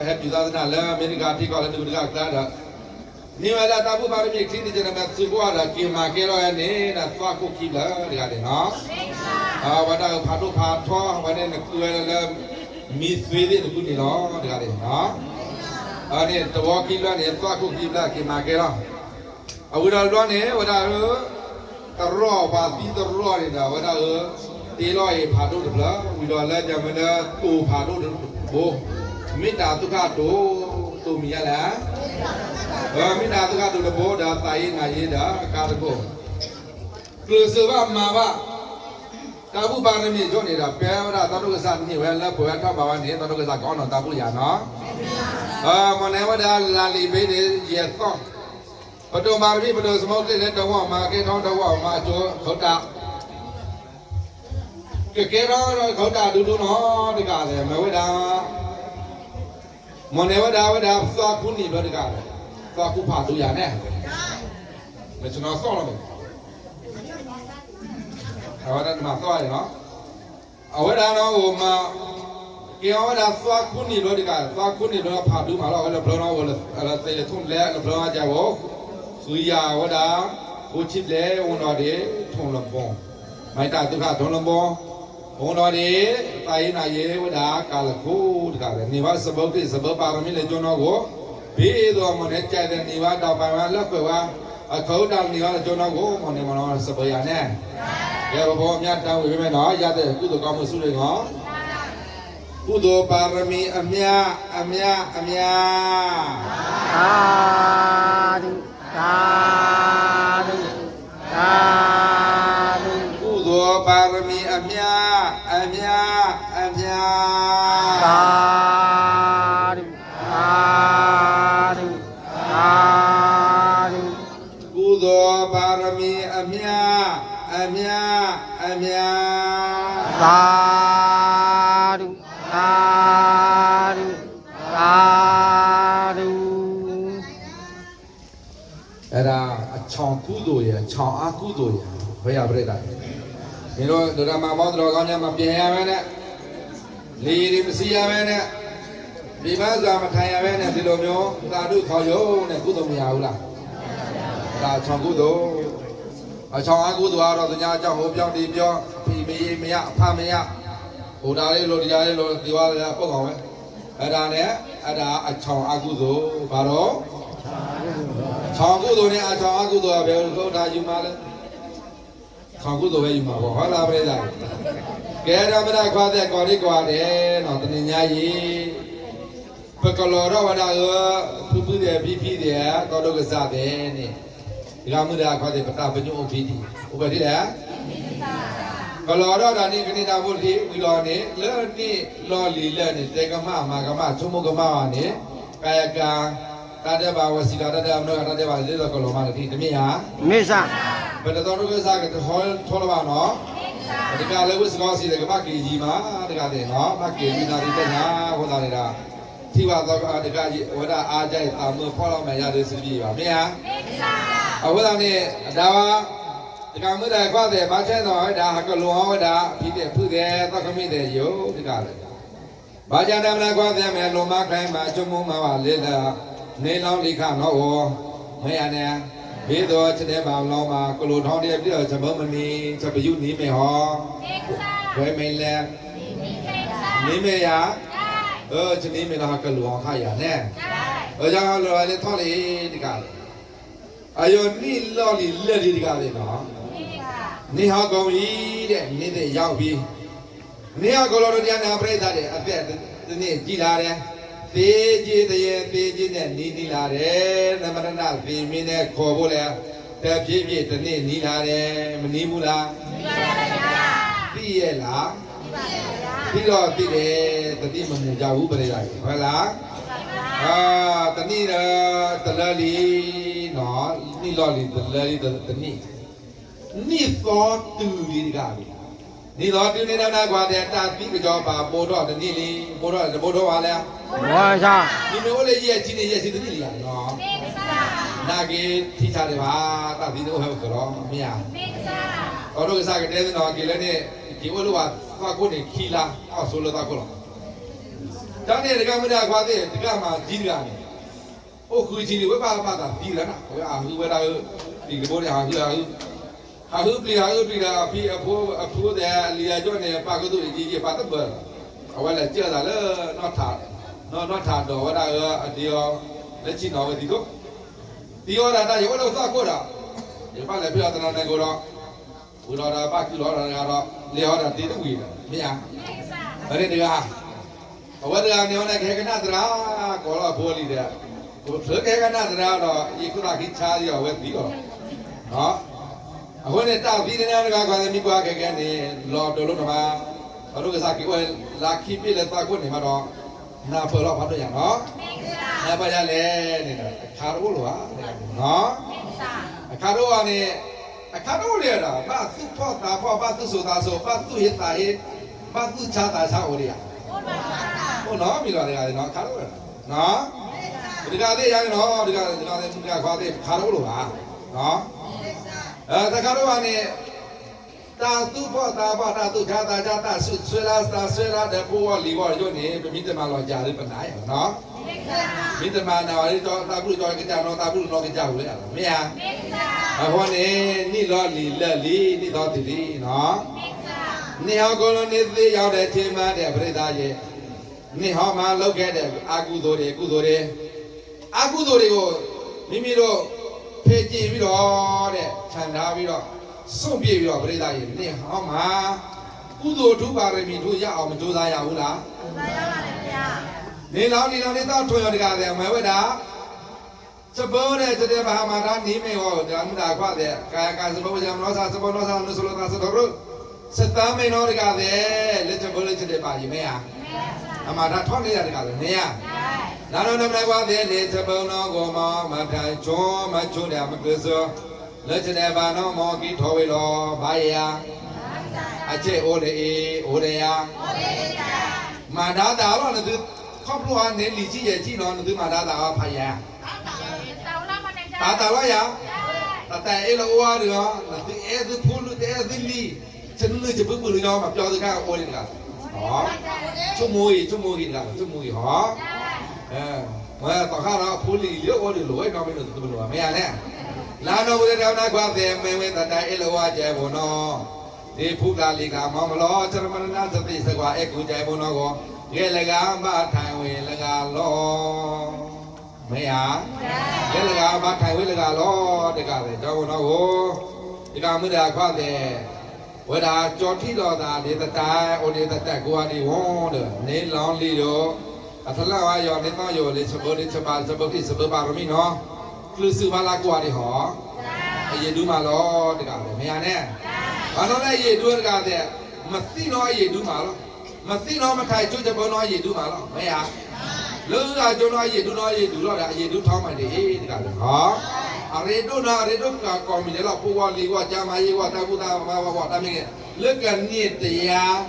Happy that America take all the good that. New Tabu Barami clean the Matsuguara, Kimakero and Faku Killer, regarding what I Padu Pato, when in the Kuala Miss Sweden, the good law, regarding and the walking and Faku Killer, Kimakera. I would have run here, what I the raw, but the raw in the what I Eloy Padu the blood, we don't let them to Padu the bow. မိသားဒုက္ခတို့သူမြင်လားမိသားဒုက္ခတို့လည်းဘောဓာတာရေးငါရေးတာကာတကောကလစဝမာဘတာဘူးပါရမီကြောနေတာပဲဝရသတုကစနိဝဲလက်ဘွယ်ထပ်ပါဝနေသတုကစကောင်းတော်တာဘူးရနော်မနေဝဒလာလီဘေးရေသောပတုမာရိပတုသမုတ်တဲ့တောင်းမှာကေထောင်းတောင်းမှာအကျိုးခေါတာကေရောခေါတာဒူဒူနော်ဒီကလည်းမဝဒမနေဝဒါဝဒါသွားခုနေတော့တကားသွားခုဖာတူရနဲ့မကျွန်တော်ဆောင်းလို့အဝဒါမှာသွားရနော်အဝဒါတော့ဟိုမှာကေဝဒါသွားခုနေတော့တကားသွားခုနေတော့ဖာတူမှာတော့ဘယ်လိုဝလဲအဲ့ဒါထုံးလဲဘယ်လိုကြဘောသူရဝဒါဟိုချစ်လဲဝန်တော်တွေထုံးလပွန်မိုက်တာဒုက္ခထုံးလပွန်ဝန်တော်တွေတာရင်နာရေဝဒါကာလခုတကားလေနေဝစပုတ်တိစပုတ်ပါရမီလေကျွန်တော်ကိုဘေးတော်မနဲ့ကြိုက်တဲ့နေဝတော့ပါပါလက်ကွယ်အခௌတောင်နေဝကျွန်တော်ကိုမနေမလို့စပုတ်ရနဲ့ရေဘောမြတ်တောင်းဝေမယ်နော်ရတဲ့ကုသိုလ်ကောင်းမှုစုတွေနော်ကုသိုလ်ပါရမီအမြသာဓုကုသိုလ်ပါရမီအမြသာဓုကုသိုလ်ပါရမီအမြသာဓုအဲ့ဒါအချောင်ကုသိုလ်ရဲ့ချောင်အားကုသိုလ်ရဲ့ဘယ်ရပြည့်တာဒီလိုဒရမမောတော်ကောင်းများမပြင်ရမဲနဲ့လေရီမစီရမဲနဲ့ဒီမဇာမထိုင်ရမဲနဲ့ဒီလိုမျိုးသာဓုခေါ်ရုံနဲ့ကုသိုလ်မရဘူးလားဒါချောင်ကုသိုလ်အချောင်အားကုသိုလ်ကတော့သူများအကြောင်းဟိုပြောင်းဒီပြောဖိမေးမရအဖမရဟိုဒါလေးလိုတရားလေးလိုဒီဝါလေးပုတ်အောင်ပဲအဲ့ဒါနဲ့အဲ့ဒါအချောင်အားကုသိုလ်ဘာတော့ချောင်ကုသိုလ်နဲ့အချောင်အားကုသိုလ်ကဘယ်လိုဒါယူမှာလဲချောင်ကုသိုလ်ပဲယူမှာပေါ့ဟုတ်လားပြည့်သားကဲရမရခွာတဲ့ကော်ရီကွာတယ်နော်တဏ္ဍာကြီးပကလောရဝဒါဖူဖူတဲ့ပြီးတဲ့တော်တော်ကစားတယ်နဲ့ဒီကမှုဒါခွာတဲ့ပတာပညုဥပိတိဥပတိလားကလောရဒါနိခဏိတာဘုလိဝီလောနေလောနိလောလီလက်နေတေကမမာကမချုံမကမဝနေကာယကံတာတဲ့ဘာဝစီတာတဲ့မနောတာတဲ့ဘာလေးတော့ကလောမတိတမြင်ဟာမေသဘယ်တော်ကစားကဟောထောလပါနော်ဒီကလည်းဝစကောစီတဲ့ကမကေကြီးမှာတကတဲ့နော်မကေကြီးနာဒီတဲ့ညာဟောတာနေတာထိပါတော့ဒီကကြီးဝဒအားကြိုက်တာမဖော်လို့မရတဲ့စပြီပါမင်းဟာအဝဒနဲ့ဒါပါဒီကမှုတဲ့ခွတဲ့မချဲတော့ဒါကလုံဟောဒါပြီးတဲ့ဖုတဲ့သက္ကမိတဲ့ယုဒီကလည်းဘာကြတယ်မလားခွတဲ့မယ်လုံမခိုင်းမှာချုံမမှာပါလေလားနေလောင်းလိခနော်ဟောမရနဲ့ဘေးတော်ချက်တဲ့ဘောင်လောင်းမှာကလိုထောင်းတဲ့ပြီးတော့ချက်ဘုံမနီချက်ပယုနီးမယ်ဟောဝဲမင်းလဲနီးမယ်ရချက်နီးမယ်တော့ကလိုအောင်ခရရနဲ့ကြောင့်လောလေထောင်းလေဒီကလေအယောနိလောလီလက်ဒီကလေနော်နေဟာကောင်းကြီးတဲ့နေတဲ့ရောက်ပြီးနေဟာကောလောတရားနာပြိဿတဲ့အသက်ဒီနေ့ကြည်လာတယ်သေးကြီးတည်းသေးကြီးနဲ့နီးလာတယ်နမရဏသေမင်းနဲ့ခေါ်ဖို့လဲတပြည့်ပြည့်တနေ့နီးလာတယ်မနီးဘူးလားနီးပါရဲ့ဗျာသိရဲ့လားသိတော့သိတယ်တတိမမှုကြဘူးပြိဿဟုတ်လားတနည်းတလလီနော်နိလောလီတလလီတနည်းနိသောတူဒီကပြီနိသောတူနေတာနာကွာတဲ့တာတိကကြောပါပို့တော့တနည်းလီပို့တော့ပါလဲဝါရှာဒီမျိုးလေးရဲ့ကြီးနေရဲ့စီတနည်းလီရနော်နာကေထိချတယ်ပါတာတိတော့ဟုတ်ဆိုတော့မရတော်တို့ကစားကြတဲ့နော်ကေလည်းနဲ့ဒီဝလို့ကသွားကိုနေခီလာအော်ဆိုလို့သွားကိုလားတ当年这个没得瓜的，这个嘛几个呢？我回去的我爸爸他比了呐，我啊我那个比个多的还有比了比婆的李家庄的八个多一八多不，我来接他了，那他到我那个地来去那个地头，地方那有我都啥过了，一般来不要在那过了，我那那8 kilo 那个聊的地都贵了，没呀？没这个啊。我这个牛呢，开个那子啦，搞了玻璃的，我这开个那子啦了，一个大给插的要问题了，啊，我呢到底呢那个关键米瓜开个呢，老多了嘛，我这个啥给我拉起比了大过呢嘛咯，那不老怕这样咯，那不然嘞，那个卡路了啊，卡路啊呢，卡路了啦，把手泡大泡，把手手大手，把手黑大黑，把手插大插我的呀。哦，那没了这个，那看到了，那这个的样喏，这个花的看到了吧？啊，他看到完呢，大肚泡大把大肚看大家大水啦的不往里边就呢，不明天嘛老家的本来喏，明天嘛那里找大不找个家喏，大不找个家回来了，没呀？我呢，你老里，你到这里喏。你好，哥伦你自己要的钱嘛的不是大爷，你好嘛老开的阿姑多的，阿姑多的个，明明都配件为了的，穿搭为了，送别为了不是大爷，你好嘛，姑多出把人民出家，我们做啥呀？乌啦？你老到中央的干的，没为啥？这包的这点把嘛他你没有，咱们大块的，干什么不讲老啥，你说了他是多少？Setelah menor kade, leceh boleh cedek pagi mea. Amada thon ni ada kade mea. Lalu nama kade leceh bono goma matai cuma dia makluso. Leceh deba no mau kita wilo bayar. Aceh ode ya. Mada dah orang itu keperluan ni liji je cina itu mada dah apa ya? Tahu lah ya. Tapi elo awal dia, nanti itu puluh itu li. 真的就不不能要嘛，标着看我的那个，啊，做木鱼哈，我到看了普里有我的路，那没得怎么路没呀呢？然后我在那块子没在那一路啊接不喏，你普拉里个毛毛咯，这么那这边是话一股接不喏个，也那个把摊位那个咯，没呀？也那个把摊位那个咯，这个的叫不喏个，这个没得块子。我那脚踢到他，你的带，我的带过来往的，你浪里头，啊，他那玩意儿你当有，你什么把罗米喏，就是把那过来好，也都嘛咯，这个没呀呢，完了呢也都这个的，没事喏也都嘛咯，没事喏没太就这不喏也都嘛咯，没呀，老啊就喏也都了的，也都他们的这个的好。啊，这都搞米的了，不管里话加嘛一话，他不他嘛他们个，那个你的呀，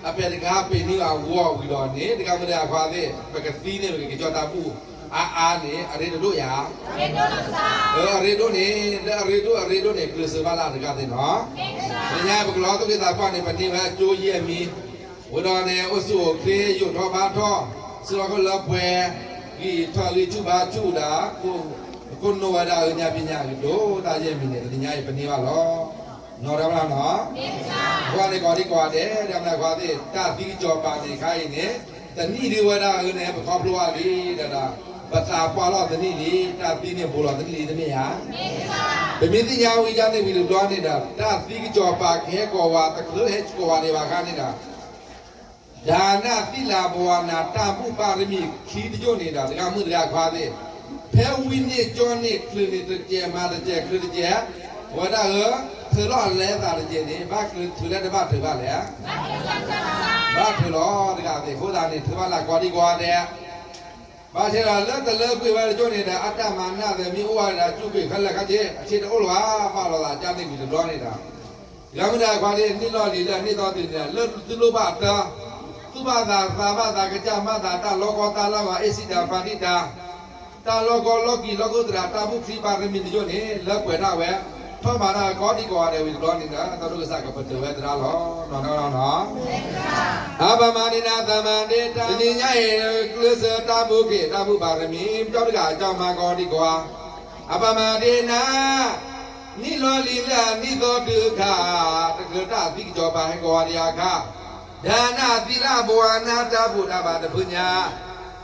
啊，别的个别你啊，我为了你，这个没得话的，别个谁呢？别个叫他不你，啊，这都呀，这都呢，这都呢，就是把那这个的喏，人家不老多给他帮你把你们做业米，我说呢，我说可以有套把套，是那个老婆，给套给就把就的不。คนโนวาดาเนียปิญญาโดตาเยมิเนติญญาปนิวะลอนอรามะเนาะว่านี่กอดีกว่าเด้ดามนะกว่าติตาติจอปานี่ไข่นี่ตนิดิวะดาเนปคอปลวะลีดาปะตาปอลอตนิลีตาตินี่โบลอตนิลีตะเมียเปมิติญาวิญญาณนี่วิลอนี่ดาตาติจอปาเคกอวาตะเคเฮกอวานี่บาคานี่ดาญาณติลาบวานาตามุปารมีขีตโยนี่ดาดะมุดะควาติแพ้วินนี่จอนี่คลืนนี่ตะเจมาตะเจคลืนตะเจว่าได้เธอรอดแล้วตาตะเจนี่บ้าคลืนถือแล้วได้บ้าถือบ้าแล้วบ้าถือรอดกาติโคตานี่ถือบ้าละกว่าดีกว่าเด้บ้าเชลาเลิกแต่เลิกคุยไว้จอนี่ดาอัตตามานะแต่มีโอวาดาจุกขันละกะเจเชตโอลวาฟ้าลอดาจานี่มีร้อนนี่ดายามดากว่านี่รอดีแล้วนี่ตอติเนี่ยเลิกตุโลบาตาตุบาตาสาบาตากะจามาตาตาโลกตาละวาเอสิดาปานิตาตาโลกโลกีโลกุตระตาบุคลีปารมินโยนี่เลิกเวทาเว ထောက်ပါလားကောဒီကွာတယ်ဝီတော်နေတာတော်တို့ကစားကပတ်တယ်ဝဲတရာလောနော်အဘမနိနာသမန္တေတာဒီညရဲ့ကလစတာဘုကေတာဘုပါရမီကြောက်တကအကြောင်းမှာကောဒီကွာအဘမဒေနာနိလောလီလာနိသောဒုက္ခတက္ကတာတိကြောပါဟေကောရိယာခဒါနာသီလဘဝနာတဗုဒ္ဓဘာတပုညာ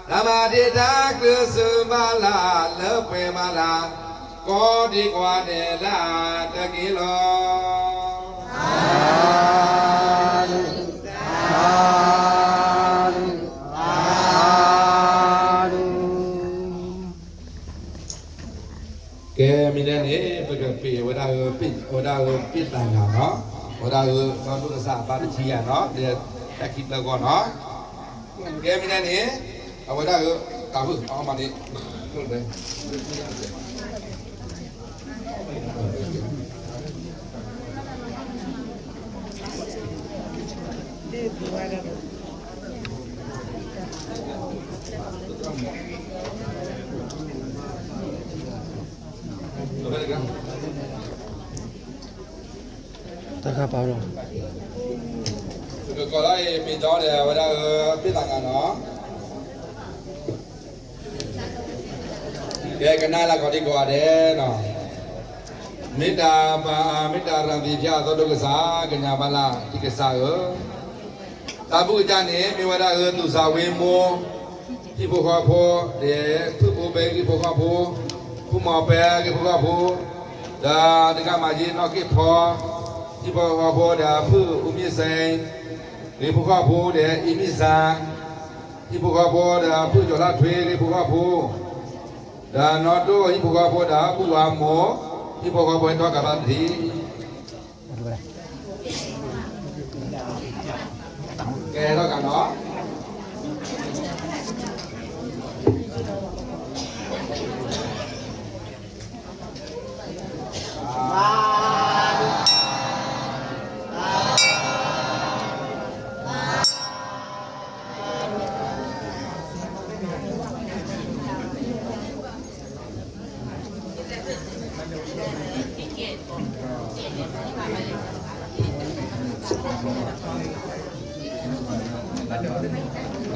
ဓမ္မဒေတာကလစမလာလောပေမလာကောဒီကွာတယ်လာတကိလောကဲမိနေနေပကပေဝဒါပိဝဒါပိတန်ကနော်ဝဒါသောတုကစားပါတချီရနော်ဒီတက်ခိတော့ကောနော်ကဲမိနေနေဝဒါတာဘူးအောင်ပါနေဟုတ်တယ်တခါပါတော့ကိုလိုက်မိကြောင်းတယ်ဝဒါပြစ်တာကနော်ကဲကနာလာကောဒီကွာတယ်နော်မေတ္တာပါမေတ္တာရံတိပြသောဒုက္ခစာကညာပါလာဒီကစားရောသာဘုကြနေမေဝဒါသူစာဝင်းမောဒီဘုခဖောတဲ့သူဘဘေဒီဘုခဖောဘုမောပဲဒီဘုခဖောဒါတကမာကြီးနော်ကိဖောဒီဘုခဖောဒါဖုဥမြဆိုင်ဒီဘုခဖောတဲ့အင်းမြစာဒီဘုခဖောဒါဖုကျော်လာထွေဒီဘုခဖောဒါနော်တို့ဒီဘုခဖောဒါဘုဝါမောဒီဘုခဖောတော့ကပါတိကဲတော့ကနော်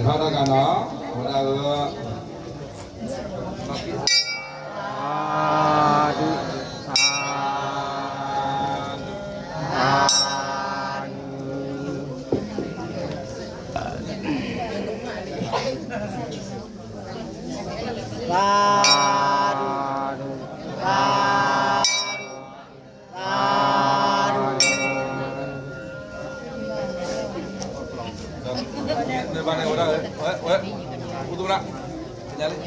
ထောက်တော့ကနော်ဟိုဒါကဘာနဲ့ဟိုဒါဝဲဥဒူရာညာလေ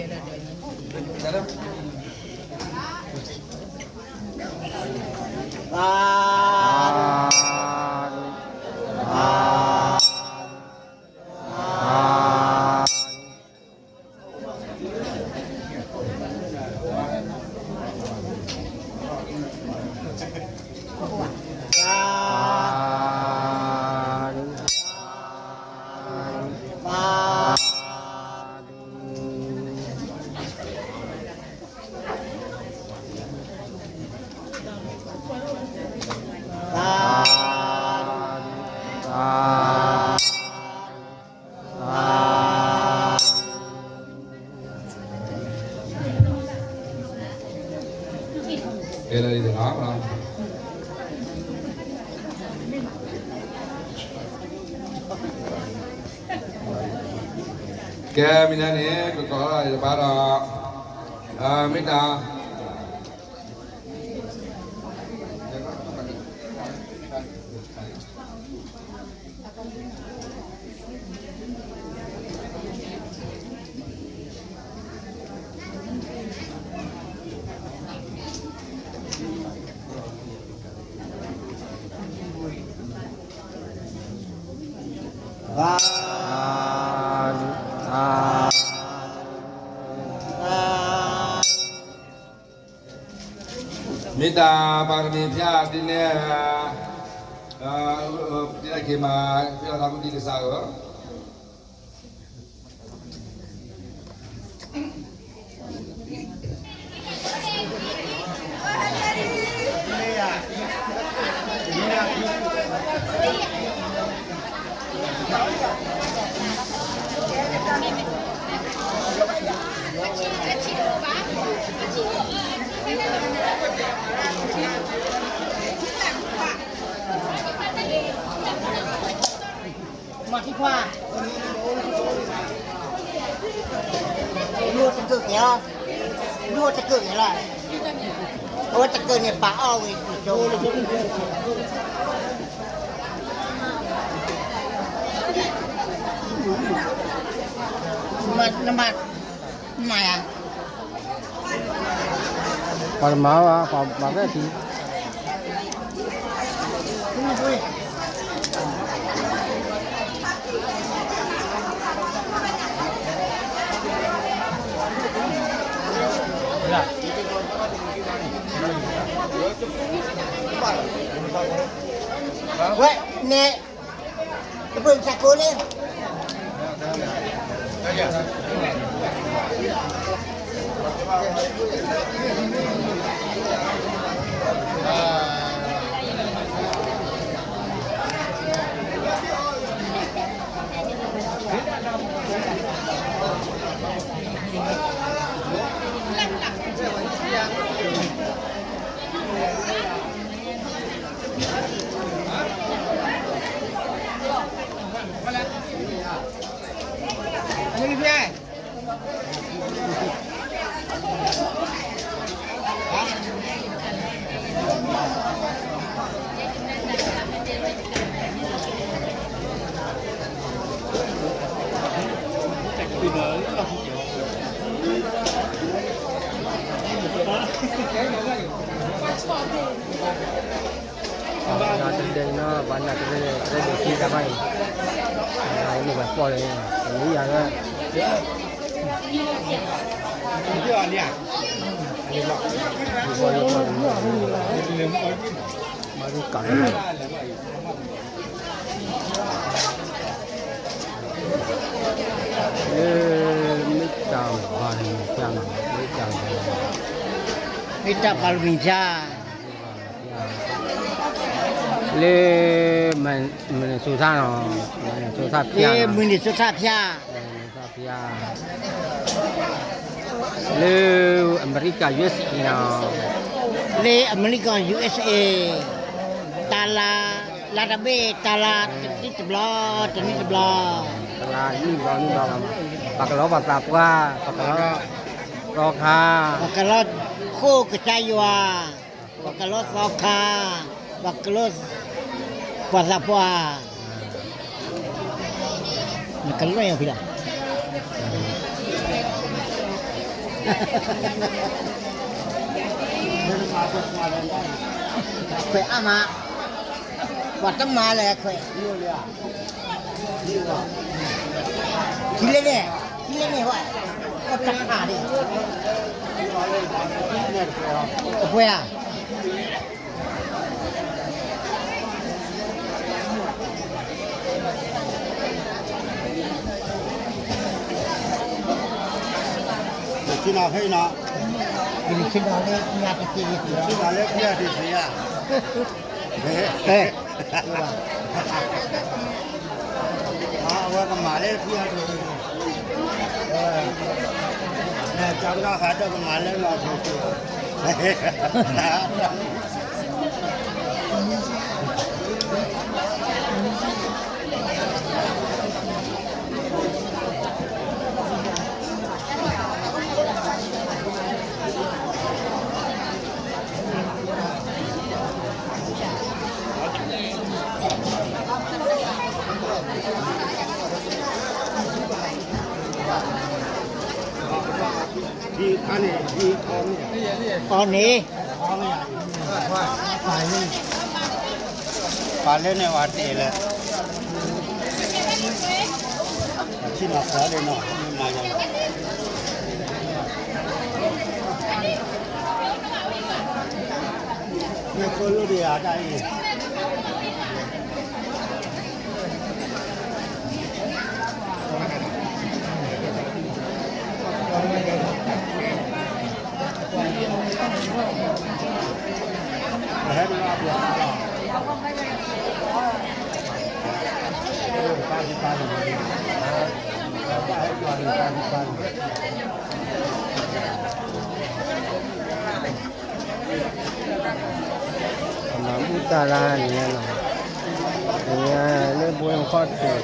ညာလေကဲလေဒီဟာမလားကဲမိနနေကောပါတော့မေတ္တာမေတ္တာပါရမီဖြာဒီနေ့ဒီလိုက်ခေမှာပြတာကိုဒီကစားရော มาที่ขวาลูกจะเกิดเนี่ยลูกจะเกิดเนี่ยล่ะโอ้จะเกิดเนี่ยปากอ้อเว้ยโจมาน้ำมันมาอ่ะ ပါရမာပါပဲဒီ Vậy nè cái bừng sạc cô lên Ini dia. နာတဲ့နော်ဘာနာတဲ့တဲ့ဒီကမိုင်းအဲ့ဒီကပေါ်တယ်ဒီရကဒီပေါ်ရပေါ်မာဒီကန်မိတောင်ဘာနေကျမ်းမိတောင် Kita palminja. Le mình số tha nó số tha pia Ye muni susah pia. số pia le Amerika US nó Le Amerika USA. Tala ladabe tala tini tebla. là như bao bạc ló bạc tạp qua bạc ló rò kha Bakalot ko kecayua. Bakalot soka. Bakalot pasapua. Bakalot yang bila. Kue ama. Watam mala ya kue. Gila ni wah. Otak ada. Kue ya. China hay nọ, Ini Cina ni niat kecil itu. China lấy kia thì gì à? Qua cái mà lấy kia thì, nè cháu ra khá cho cái mà lấy lọt thì, đi ăn này, đi con này, Con ni. con này, phải lên này hoạt thì là, xin học khó lên nọ, nhưng mà như cô lưu đi ở đây. တာလာနေရတော့ဒီလေဘွေခေါ်တယ်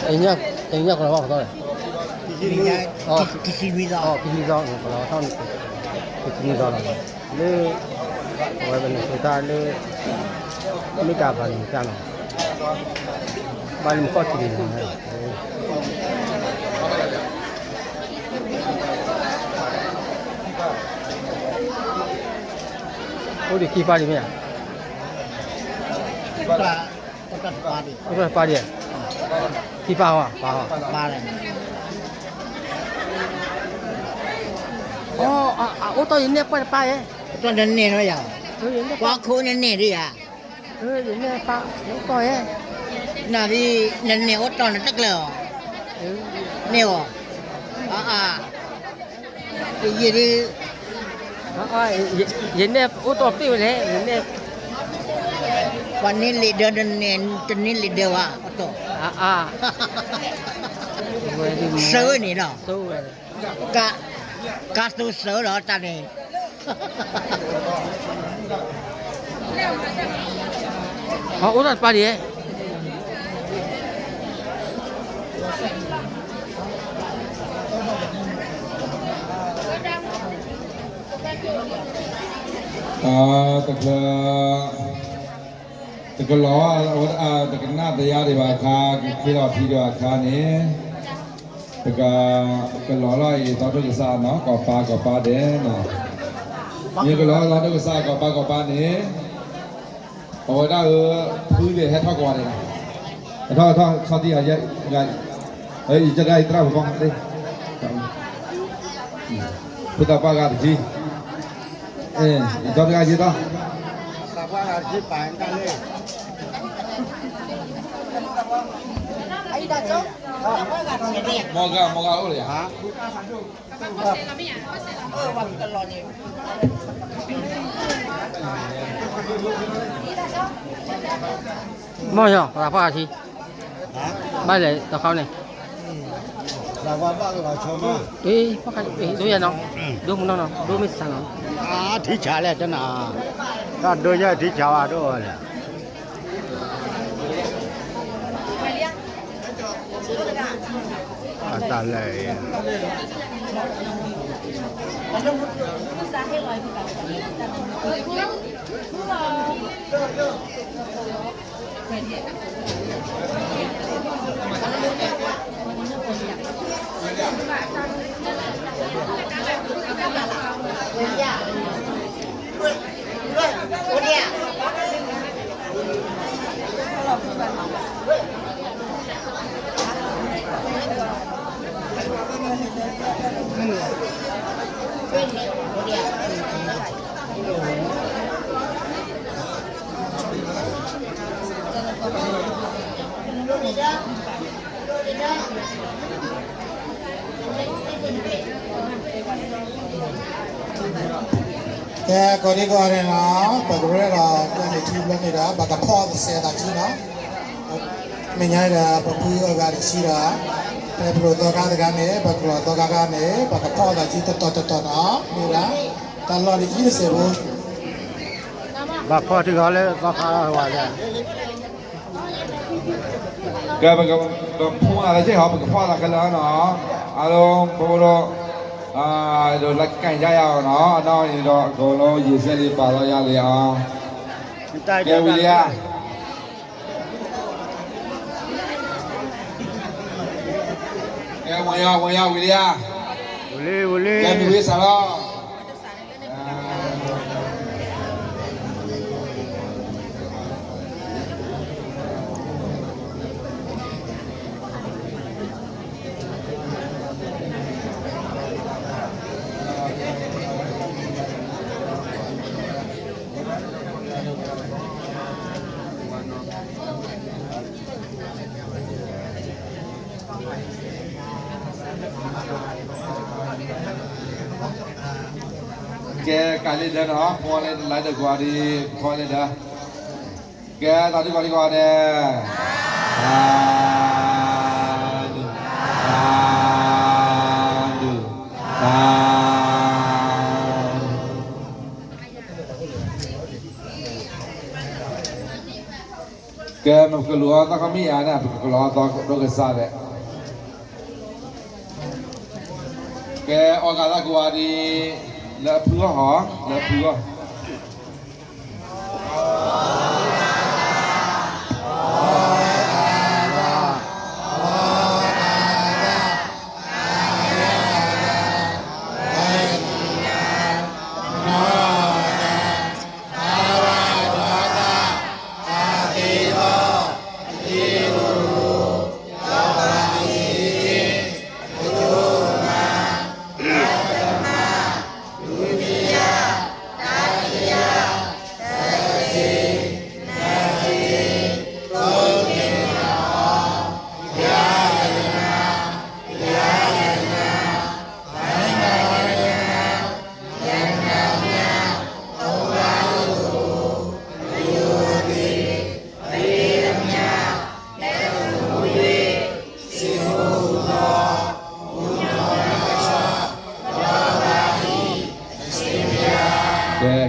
အင်းညကတော့ဘာတော့လဲ ဒီစီဒီစီဝီသာ အော်ပြီးတော့ကတော့ဆောင်းပြီးတော့လေဝယ်ကနေဆိုတာလေမိတာပါနေကြတော့ဘာလို့ခေါ်တယ်လဲဟိုဒီခီပါလိမ့်မယ် ပတ်ပါဒီ ဟိုကပါလိမ့်ခီပါဟောပါဟော ပါတယ် အော်အော်တော့ရင်းနေပါရဲ့ တော်တယ်နေတော့ရ ဟိုရင်းနေ ကွာခိုးနေနေရ ဟိုရင်းနေပါတော့ရဲ့ နာဒီနေနေတော့တော်တယ်တက်လောနေရောဒီရည် ရင်းနေဟိုတော့ပြေးလေရင်းနေ วันนี้ลีเดอร์เนี่ยตอนนี้ลีเดอร์ว่าต่อ ဝယ်ဒီ เสือนี่เนาะ ဆိုးပဲ กะตูเสือเหรอตานี่ ဟောတော့ပါရဲ့ တကလောတကနာတရားတွေပါခါခေတော့ပြီးတော့ခါနေတကလောလာရေတော်တို့ကစားနော်ကောပါတယ်နော်မြေကလောတော်တို့ကစားကောပါနေဟောဒါဖူးတယ်ဟဲ့ထောက်ကွာတယ်ထောက်ဆောတိရရဲ့ဟဲ့ကြိုက်တရာဘောင်းတယ်ဘုဒ္ဓဘာသာကြီးတော့ကြည့်တော့ สภาพที่ป่านกันเลย မောကဟုတ်လေဟာ မောရောပါပါချီမိုက်လေတော့ခေါင်းနေ สภาพก็ชม အေးပါခိုင်းအေးတို့ရနော်တို့မနော်တို့မစမ်းနော် ที่ฉาแล้วจันน่ะถ้าโดยที่ฉาว่าด้วยแหละตาเลย แกก็ดีกว่าเลยนะปกติเราเป็นทีมเล่นนี่นะบักพ่อเสียตาจีนะไม่ง่ายนะปกติเราได้ชีระแต่ปกติการกันเนี่ยปกติการเนี่ยบักพ่อตาจีต่อนะนี่นะตลอดที่เสียบุ บักพอที่เขาเลยก็ขาว่าเลย ကဲဖုန်းလာတဲ့ဟောဖွာလာကလာနော်အားလုံးဘိုးတို့တို့လက်ကန်ကြရအောင်နော်အနောက်ရင်တော့အကုန်လုံးရေစက်လေးပါတော့ရလေအောင် ใต้ ကဲဝီလီယာကဲဝင်ရောက်ဝီလီယာ ဝလေး ကဲမြွေးစားတော့ကဲကလေးတဲ့နော်ပေါ်လိုက်လိုက်တဲ့ကွာဒီခေါ်လိုက်တာကဲတော်ဒီကွာဒီကွာတဲ့ ကဲမကလောတကမိယာနဲ့ကလောတော့တော့ကစားတဲ့ကဲဩကာလကွာဒီလက်ဖူဟောလက်ဖူဟော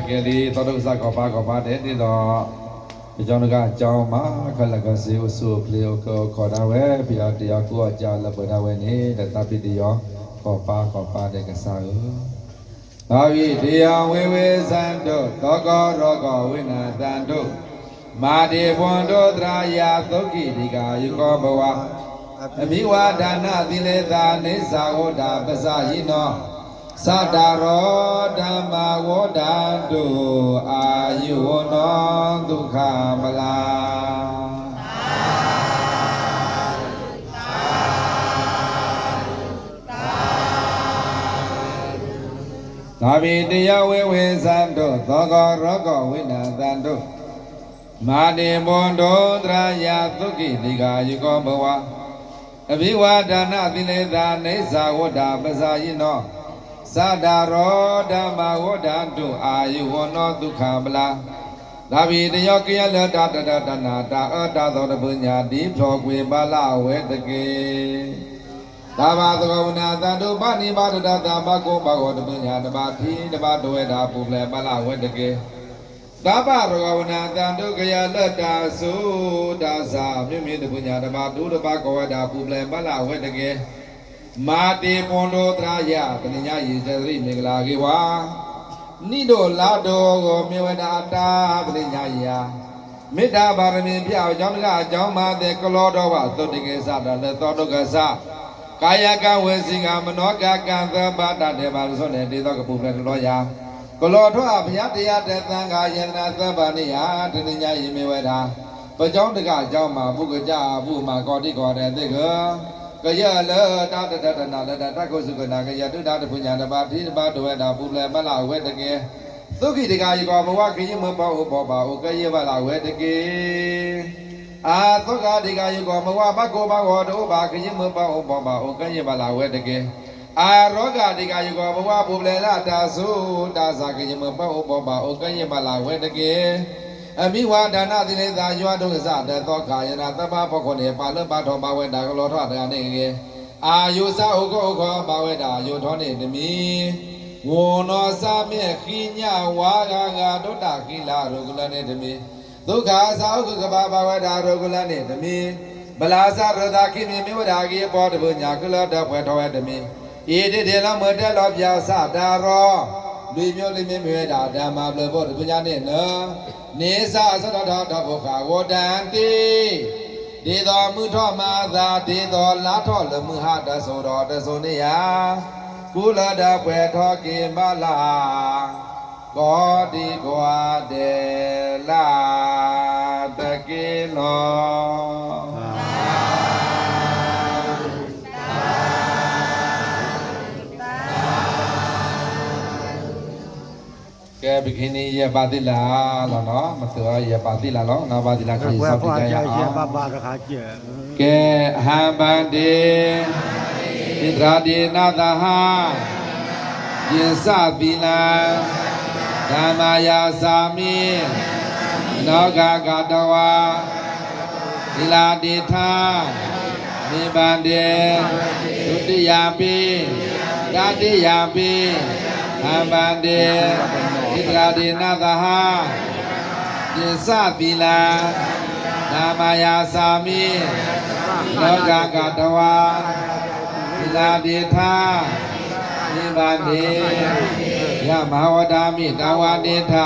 ကဲဒီတော်တော်စားကောပါတဲ့ဒီတော့ဒီကြောင့်ကအကြောင်းမှာခလကစေုစုပလျောကိုခေါ်တာဝဲပြတရားကိုအကြာလပွေတာဝဲနေတဲ့တပိတယောကောပါတဲ့ကစားကိုသာဝိတရားဝေဝေသံတို့သောကောရောကောဝိနာသံတို့မာတိဘွန်တို့တရာယာသုတ်ကိဒီကာယုကောဘဝအမိဝါဒါနသီလေသာနေသာဝဒပဇာယိနောသတ္တရောဓမ္မဝေါဒတုအာယုဝနောဒုက္ခမလားသာဝိတရားဝေဝေသံတို့သောကောရောကောဝိနာသံတို့မာတိဘွန်တို့တရာယာသုခိတိကာယုကောဘဝအဘိဝါဒါနသီလေသာနေသာဝဒပဇာယိနောသတ္တရောဓမ္မဝဒံတုအာယုဝနောဒုက္ခမလားသာဝိတယောကယလတတတနာတာအတသောတပုညာတိထောကွေပါလဝေတကေသာဘာသကဝနာတတုပနိပါဒတတာဘကောဘဂောတပုညာတပါတိတပါတဝေတာပုပ္ပလေပါလဝေတကေသာဘရကဝနာတတုကယလတသုဒါသာမြင့်မြင့်တပုညာတပါဒုတပါကောဝတာပုပ္ပလေပါလဝေတကေမာတေပွန်တော်တရာယတဏညာယေဇရိမေဂလာကေဝါနိတောလာတော်ကိုမြေဝဒအတာတဏညာယမေတ္တာပါရမီပြအကြောင်းတကအကြောင်းမာတေကလောတော်ဝသုတ်တကေသတလည်းသောတုကသကာယကဝေစီကမနောကကံသဘာတတေပါလို့ဆိုတဲ့ဒေသောကပုပ္ပကလောယကလောထွာဘုရားတရားတဲ့သံဃာယန္နာသဗ္ဗနိယတဏညာယေမေဝဒပကြောင်းတကအကြောင်းမှာဘုကကြဘုမှာကောတိကောတဲ့သိကကယလတာတတနာလတတကုစုကနာကယတုဒတပုညာတပါတိတပါတဝေတာပုပ္ပလေမလဝေတကေသုခိတကာယကောဘဝခရင်မဘောဘောပါဥကယေဝလဝေတကေအာသုခတိကာယကောဘဝဘကောဘဝတောဘာခရင်မဘောဘောပါဥကယေဝလဝေတကေအာရောဂတိကာယကောဘဝပုပ္ပလေလတာသုတာဇာခရင်မဘောဘောပါဥကယေဝလဝေတကေအမိဝါဒါနသီလေသာယောဒုက္ခသတသောခာယနာသဗ္ဗဘောခောနေပါလပါထောပါဝေတာကလောထတရာနေကေအာယုသဥခောခောပါဝေတာယုထောနေတမိဝောနောသမေခိညဝါဂဂဒုတ္တခိလာရုကုလနေတမိဒုက္ခသာဥက္ကပါပါဝေတာရုကုလနေတမိဗလာသရဒခိမိမေဝဒာကိဘောတပုညာကုလတဘွေထောဝေတမိဣတိတေလမွေတေလောပြာသတာရောလူမျိုးလေးမြဲတာဓမ္မပလဘောတပုညာနေနော်နေသာသတ္တတဘုခဝတံတိဒေသောမုထောမာသာဒေသောလာထောလမုဟတသောတော်တသောနေယကုလတဘွေထောကိမလာကောတိကွာတေလာတကိလောကဲဘိခိနီရပါတိလာလောနော်မတော်ရပါတိလာလောနာပါတိလာခေစောတိကြရအောင် ပါပါတခါကျဲ ကဲအဟံဗန္တိဣဒရာတိနာသဟာယင်စသီလံဓမ္မယာသာမိနောဂဂတဝါသီလာတိထာနိဗ္ဗန္တေဒုတိယပိတတိယပိဟံဗန္တိဣဒရာတိနာသဟာယင်စသီလံဓ နာမယာစာမိလောကကတဝါသီလာတိထာနိဗ္ဗာန်ေယမဟာဝဒာမိတဝါတိထာ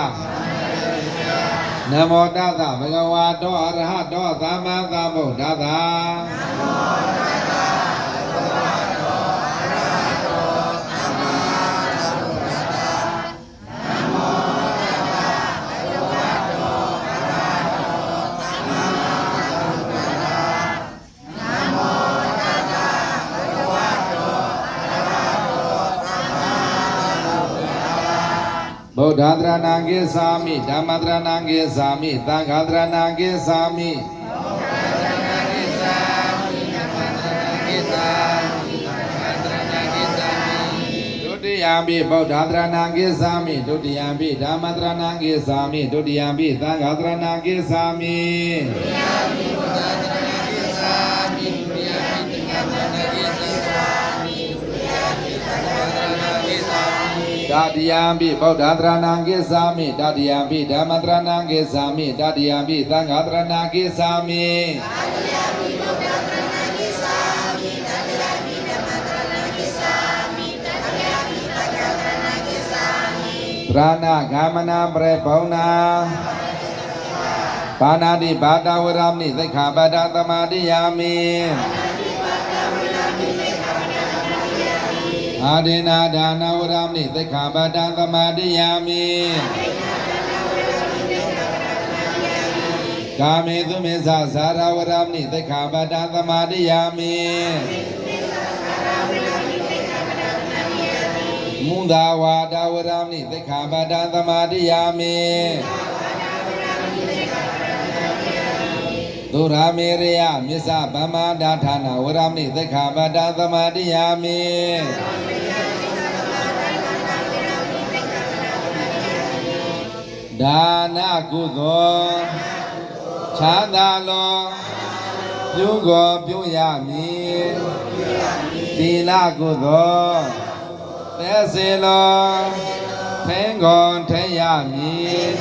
နမောတသဗုဒ္ဓဝါတောအရဟတောသမ္မာသမ္ဗုဒ္ဓသာဗုဒ္ဓတရဏံကိသာမိဓမ္မတရဏံကိသာမိသံဃာတရဏံကိသာမိဒုတိယံပိဗုဒ္ဓတရဏံကိသာမိဒုတိယံပိဓမ္မတရဏံကိသာမိဒုတိယံပိသံဃာတရဏံကိသာမိတတိယံပိဗုဒ္ဓတရဏံကိသာမိတတိယံပိဓမ္မတရဏံကိသာမိတတိယံပိသံဃာတရဏံကိသာမိပရဏဂမနာပရေဘုံနာပါဏာတိဘာတဝရမိသိက္ခာပဒသမာတိယာမိအာဒေနာဒါနဝရမိသိက္ခာပဒသမာတိယာမိကာမေသူမေသဇာရဝရမိသိက္ခာပဒသမာတိယာမိမုဒဝါဒဝရမိသိက္ခာပဒသမာတိယာမိဒုရမေရယမစ္ဆဗမ္မာဒဌာနဝရမိသိက္ခာပဒသမာတိယာမိဒါနကုသိုလ်ချမ်းသာလောပြုကိုပြုရမည်သီလကုသိုလ်သေစေလောထိန်ကုန်ထိရမည်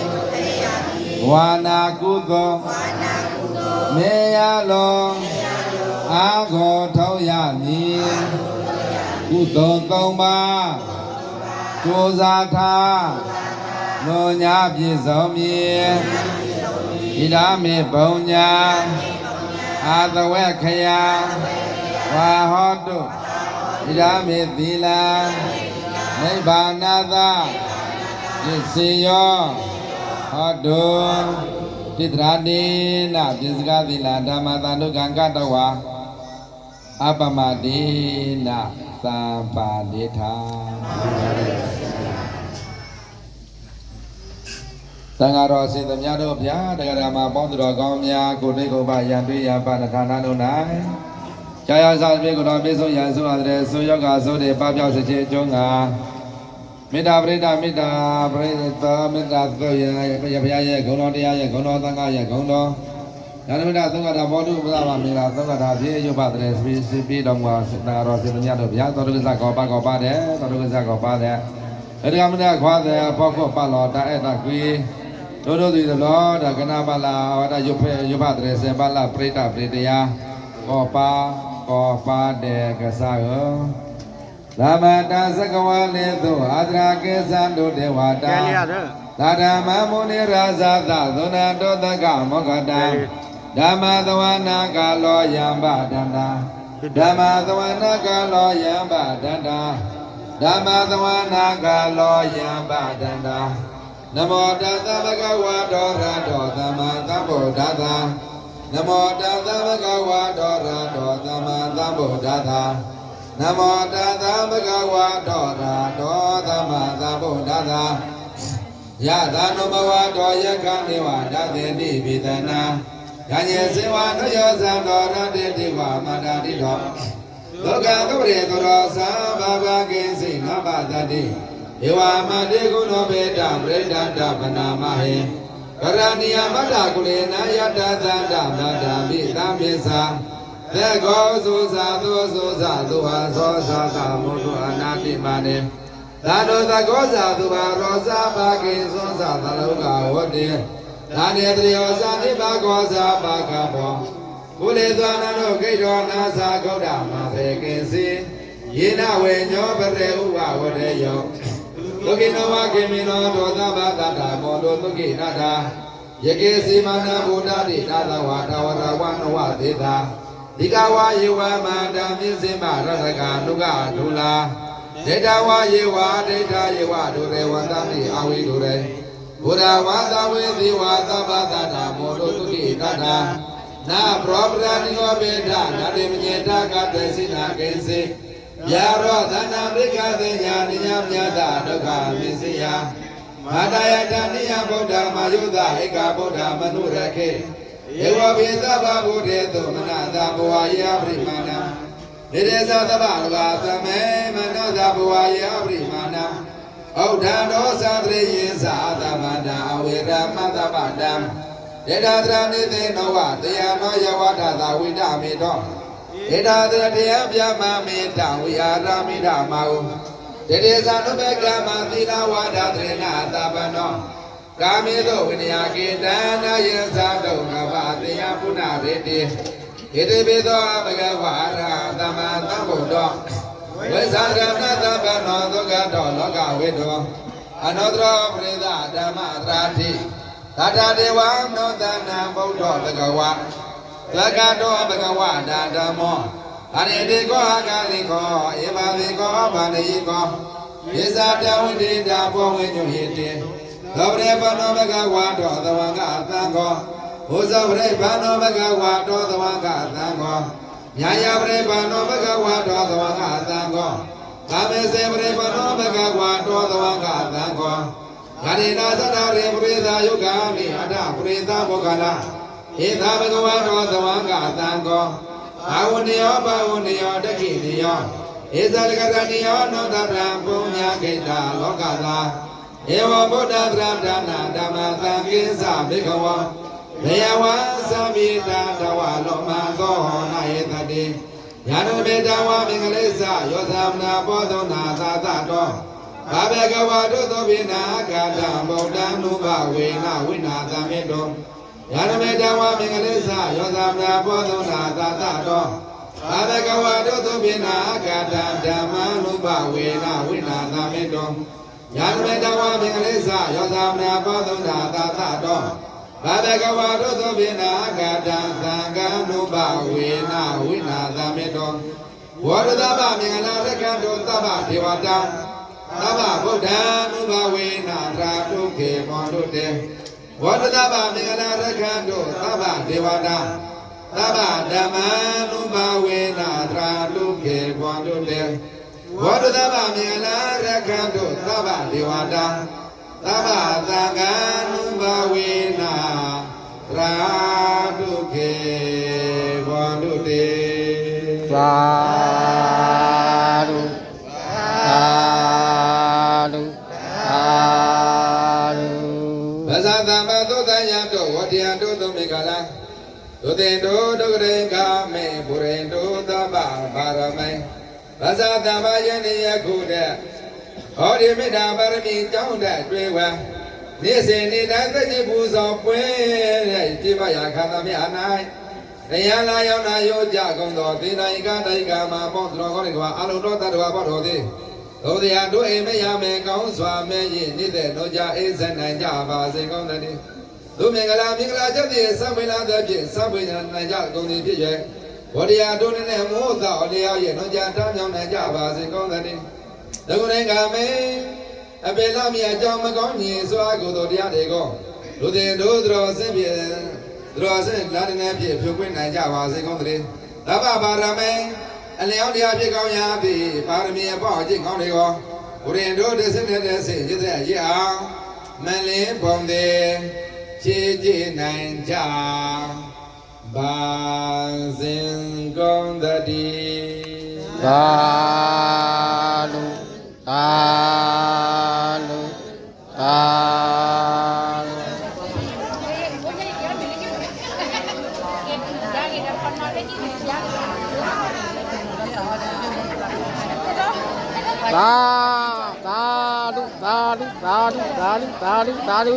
ဝါနာကုသိုလ်မေယလောအာဂောထောက်ရမည်ကုသိုလ်သုံးပါးကြိုးစားထားလွန်ညာပြည့်စုံမည်ဣဒာမေဘုံညာအာသဝေခယဝါဟောတုဣဒာမေသီလနိဗ္ဗာနသပစ္စယောဟောတုတိတရာတိနပစ္စကသီလဓမ္မသန္တုကံကတဝါအပမတိနသံပါတိထာသံဃာတော်စေတများတို့ဗျာတရားဓမ္မပေါင်းတော်ကောင်းများကိုတိတ်ကိုပါရန်တွေ့ရပါဏဌာနတို့၌ကြာရစာပြေကိုတော်ပြေဆုံးရန်ဆိုရတဲ့ဆိုယောဂါဆိုတဲ့ပပျောက်စေခြင်းအကျုံးကမေတ္တာပရိဒမေတ္တာပရိသမေတ္တာသောရဘုရားရဲ့ဂုဏ်တော်တရားရဲ့ဂုဏ်တော်သံဃာရဲ့ဂုဏ်တော်ဓမ္မမေတ္တာသုံးခါတာဘောဓုပဒမမေလာသုံးခါတာပြေရုပ်ပါတဲ့စီပြေတော်မှာသံဃာတော်စေတများတို့ဗျာတော်တုကဇကောပါကောပါတယ်တော်တုကဇကောပါတဲ့တရားမနဲ့ခွာတဲ့ဘောခောပလောတာအဲ့တာကွေတို့ဒီလောဒါကနာပါလာဝဒရုပ်ရုပ်ပါတဲ့စေပါလာပရိဒပရိတရားကောပါတဲ့ကစားရောသမတာသကဝလေသုအာဒရာကေသံတို့တေဝတာသာဓမ္မမုနိရာဇာသသုဏတောတကမောဂတံဓမ္မသဝနာကာလောယံဗဒန္တာဓမ္မသဝနာကာလောယံဗဒန္တာဓမ္မသဝနာကာလောယံဗဒန္တာနမောတသဗ္ဗကဝါဒောရတောသမ္မာသမ္ဗုဒ္ဓသာ နမောတသဗ္ဗကဝါဒောရတောသမ္မာသမ္ဗုဒ္ဓသာနမောတသဗ္ဗကဝါဒောရတောသမ္မာသမ္ဗုဒ္ဓသာယသနုမဝါဒောယခံနေဝဒသေတိပိသနာယညေစေဝနုယောဇံတော်ရတေတိဝမန္တာတိတော်ဒုက္ခသုရေသူတော်သံဘဘကိစိနဘသတိဧဝမတေကုဏေဘေတပရိဒန္တပနာမဟေကရဏီယမတ္တကုလေနာယတသန္တမတ္တမိသမေသာသေကောသုသာသောသုသာသုဟာသောသာသမုဒ္ဒအနာတိမနေသာနောသကောဇာသုဟာရောဇာဘာကိသောသာသလောကဝတ္တေ ဒါနေတရောစာနိဘာကောစာပါကဘောကုလေသွားနာတို့ဂိတော်နာစာဂௌဒမာဘေကင်စီယေနဝေညောပရေဥပဝရေယောသုခိနောဝကေမိနောဒောသဘာတတာမောတောသုခိနာတာယကေစီမနာဘုဒ္ဓတိသာသဝါတဝရဝနဝသေတာဒီကဝါယေဝမာတံမြင့်စင်မရတကနုကဒုလာဒေတာဝါယေဝဒေတာယေဝဒုရေဝတမိအဝိဒုရေဘုရားဝါသဝေသီဝါသဗ္ဗတတာမောတောသုခိနာတာနာပရောပရာနိကောပေဒနာတိမညေတာကတေစိနာကိဉ္စေယာရောသနာမိကသေညာနိယမြတ်တာဒုက္ခမစ္စယမာတယတနိယဗုဒ္ဓမာယုဒဧကဗုဒ္ဓမနုရခေယေဝဘိသဗ္ဗဗုဒ္ဓေတုမနတာဘဝယပရိမာဏနေရေသတ္တဗလကသမေမနောတာဘဝယပရိမာဏဩဒ္ဓံဒောသံတရေယင်သာသမန္တအဝေရမတ္တပတံဒေတာတရနိသေနောဝတရားနောယဝတသာဝိဒမေတောဒေတာတရတရားပြမမေတံဝိအာရမိဓမ္မာဟုဒေတေသနုဘေကမသီလဝါဒတရေနသဗ္ဗနောကာမေသောဝိနယကေတနာယသတုငဘတေယပုဏ္ဏရေတိဣတိပိသောဘဂဝါရသမ္မာသမ္ဗုဒ္ဓောဝိသရဏသဗ္ဗနောဒုက္ခတောလောကဝိတောအနောတရောပရိသဓမ္မသရာတိသတ္တဒေဝနောတနာဗုဒ္ဓောဘဂဝါသက္ကတောဘဂဝါဒါဓမ္မောအရိတိကောအကာလိကောဧဝတိကောဗန္တိကောယေဇာတဝိတိတာဘောဝိညုဟိတေသောပရေပနောဘဂဝါတောသဝံကသံဃောဘုဇပရိပနောဘဂဝါတောသဝံကသံဃောညာယပရိပနောဘဂဝါတောသဝံကသံဃောကာမေစေပရိပနောဘဂဝါတောသဝံကသံဃောဂရိနာသတရေပရိသာယုဂာမိအတပရိသဘောကလာဧသာဘဂဝါတောသဝံကသံဃောဘာဝနိယောဘာဝနိယောတခိနိယောဧဇာလကရဏိယောနောတဗံပုညခိတာလောကသာဧဝဗုဒ္ဓဗရဒနာဓမ္မသံကိသဘေကဝံဘေယဝံသဗ္ဗေတာတဝလောမသောနာယေတတိယာနမေတဝမင်္ဂလိသယောသမနာဘောဓနာသာသတောဘာဘေကဝတုသောဘိနာကာတံဗုဒ္ဓံနုဘဝေနဝိနာသမေတောယာနမေတဝမင်္ဂလိသယောသမနာဘောဓနာသာသတောဘာဘေကဝတုသောဘိနာကာတံဓမ္မနုဘဝေနဝိနာသမေတောယာနမေတဝမင်္ဂလိသယောသမနာဘောဓနာသာသတောဘာဘေကဝတုသောဘိနာကာတံသံဃာနုဘဝေနဝိနာသမေတောဝရဒဗမင်္ဂလာရကံတောသဗ္ဗဒေဝတာသဗ္ဗဗုဒ္ဓံနုဘဝေနရာတုခေမောတုတေဝရဒဗမင်္ဂလာရကံတောသဗ္ဗဒေဝတာသဗ္ဗဓမ္မနုဘဝေနရာတုခေမောတုတေဝရဒဗမင်္ဂလာရကံတောသဗ္ဗဒေဝတာသဗ္ဗသံဃာနုဘဝေနရာတုခေမောတုတေ သာဓုသာဓုသာဓု ဗဇာသမ္ပသုတ္တယံတောဝတ္တယံတောသုံးမေကလာဒုတေတောဒုက္ခရေကာမေပုရိန္တောသဗ္ဗပါရမေဗဇာသမ္ပယန္တိယခုတဲ့ဟောဒီမေတ္တာပါရမီကျောင်းတဲ့တွေ့ဝနေ့စဉ်နေ့တိုင်းသက်ကြီးပူဇော်ပွင့်တဲ့จิตရာခန္ဓာမြတ်၌တရားလာရောက်နာရောကြကုန်သောသေနာယကတိုက်ကာမှာပေါင်းတော်ကောင်းတဲ့ကွာအလုံးတော်တတ္တဝါပေါတော်သည်သောတရားတို့အိမ်မရမယ်ကောင်းစွာမဲ့ရင်နေတဲ့တော့ကြအေးစံနိုင်ကြပါစေကောင်းတဲ့သူမင်္ဂလာချက်တည်းသံဝေလာတဲ့ဖြင့်သံဝေလာနိုင်ကြကုန်သည်ဖြစ်၍ဘောတရားတို့နဲ့မောသောတရားရဲ့တော့ကြတောင်းကြောင်းနိုင်ကြပါစေကောင်းတဲ့ဒဂုနိုင်ကမေအပေလာမြတ်ကြောင့်မကောင်းညင်စွာကိုယ်တော်တရားတွေကိုလူတင်တို့တော်ဆင်းပြေသူတော်စင်လာတဲ့ဖြင့်ဖြုတ်ခွင့်နိုင်ကြပါစေကောင်းတဲ့သဗ္ဗပါရမေအလျောင်းတရားဖြစ်ကောင်းရာသည်ပါရမီအပေါအကျင့်ကောင်းတွေကိုဘုရင်တို့တဆင်းတဲ့စိတ်ရတဲ့ရအောင်မလင်းပုံသည်ခြေကြည့်နိုင်ကြပါစဉ်ကောင်းတည်းသာဓုသာဓုသာသာဓုသာဓုသာဓုသာဓုသာဓုသာဓု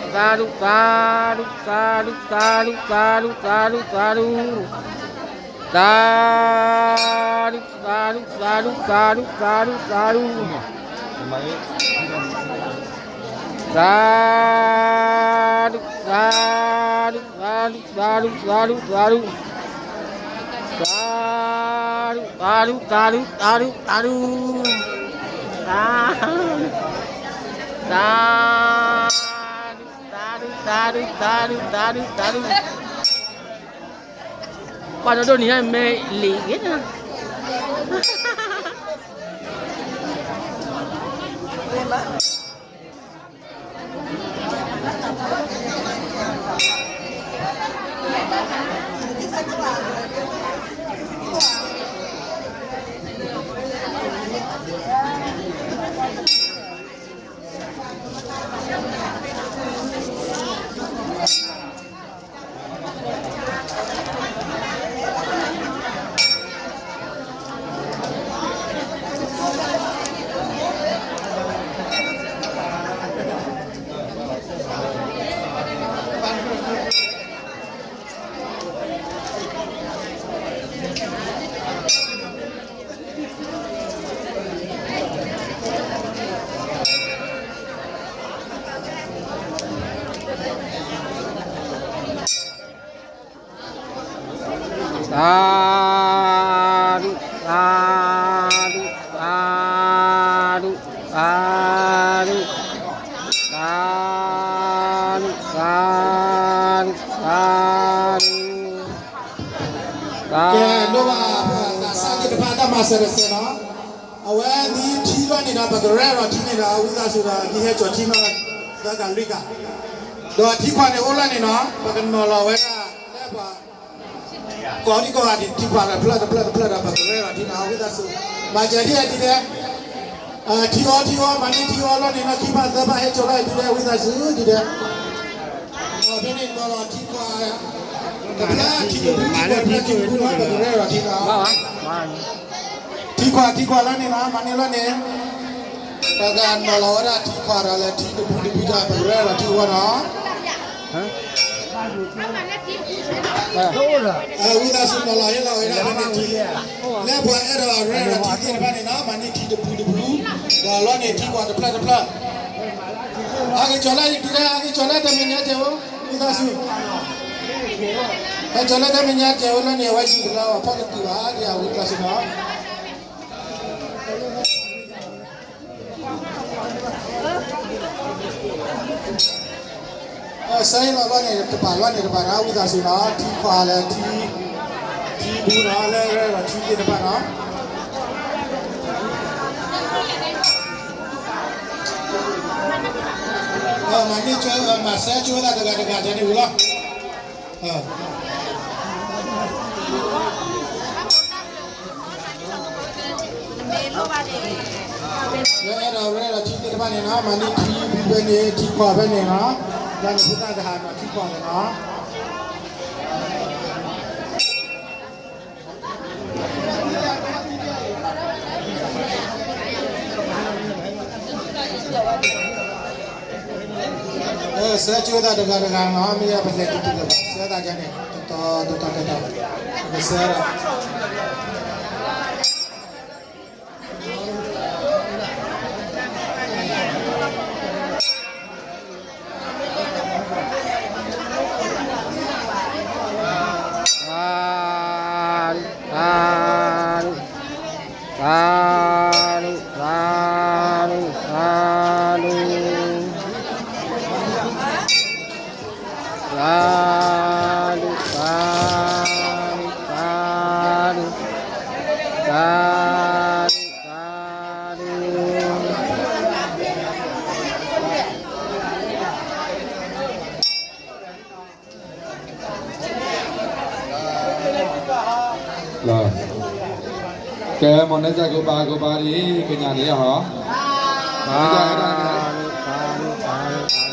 Sadu, sadu, sadu, sadu, sadu, sadu, sadu. Sadu, sadu, sadu, sadu, sadu, sadu. Sadu, sadu, sadu, sadu, sadu, sadu. Sadu, sadu, sadu, sadu, sadu. Sadu, sadu, sadu, sadu. Qua nó đôi này mê lì ghét nè. Sadu, sadu, sadu, sadu, sadu, sadu, sadu. ကဲတော့ပါစာကိတပါဒမဆရစနော်အဝဲဒီထီလွန်နေတာဘဂရဲတော့ထီနေတာဝိသဆိုတာဒီဟဲချော်ထီမဒါကလိကတော့ထီခွာနေအိုလာနေနော်ဘဂနော်လာဝဲကလဲပါကောဒီကောဒီထီခွာလာဖလာဖလာဖလာဘဂရဲတော့ထီနာဝိသဆိုမာဂျာရီအတီတဲ့ထီအောမနီထီအောလာနေနော်ခီပါသဘာဟဲချော်လိုက်ဒီတဲ့ဝိသဆိုဒီတဲ့ဘယ်နေတော့ထီခွာတပလာထီဘူးမာလည်းထီဘူးနော်ဘဂရဲတော့ထီနာ ထီခွာလာနေလားမနေလားနေတကန်မလောရထီခွာရလဲထီတူတူကြပါရဲရထီဝါနော်ဟမ်ဝိဒါစုမလာရလာရနေထီလဲဘွာအဲ့တော့ရဲရထီကိဘာနေနော်မနေထီတူတူဒါလောနေထီခွာတပလာအာကေချလာဒီရဲအာကေချလာတမညာကျေဝဝိဒါစုအဲချလာတမညာကျေဝလောနေဝါကြီးလာဖောက်တူပါဒီဝိဒါစုနော်ဆိုင်လာနေတပါလာနေတပါရာဝိဒါစီနာထီခွာလဲထီဘူးနာလဲရထီတေတပါနော်မနီချေမဆာချိုဒါတကတကဂျနေဘူးလားရဲထီတေတပါနေနော်မနီထီဘူးပဲနေထီခွာပဲနေနော်ဒါနဲ့ဘုရားတဟာတော့ထီခွာတယ်နော်ဆရာချိုးတာတကနော်မရပါလေတူတူပါဆရာတာကျနေတော်ဆရာ ကဲမနေ့ကကိုပါဒီကညာလေးရဟော သာသာသာသာ က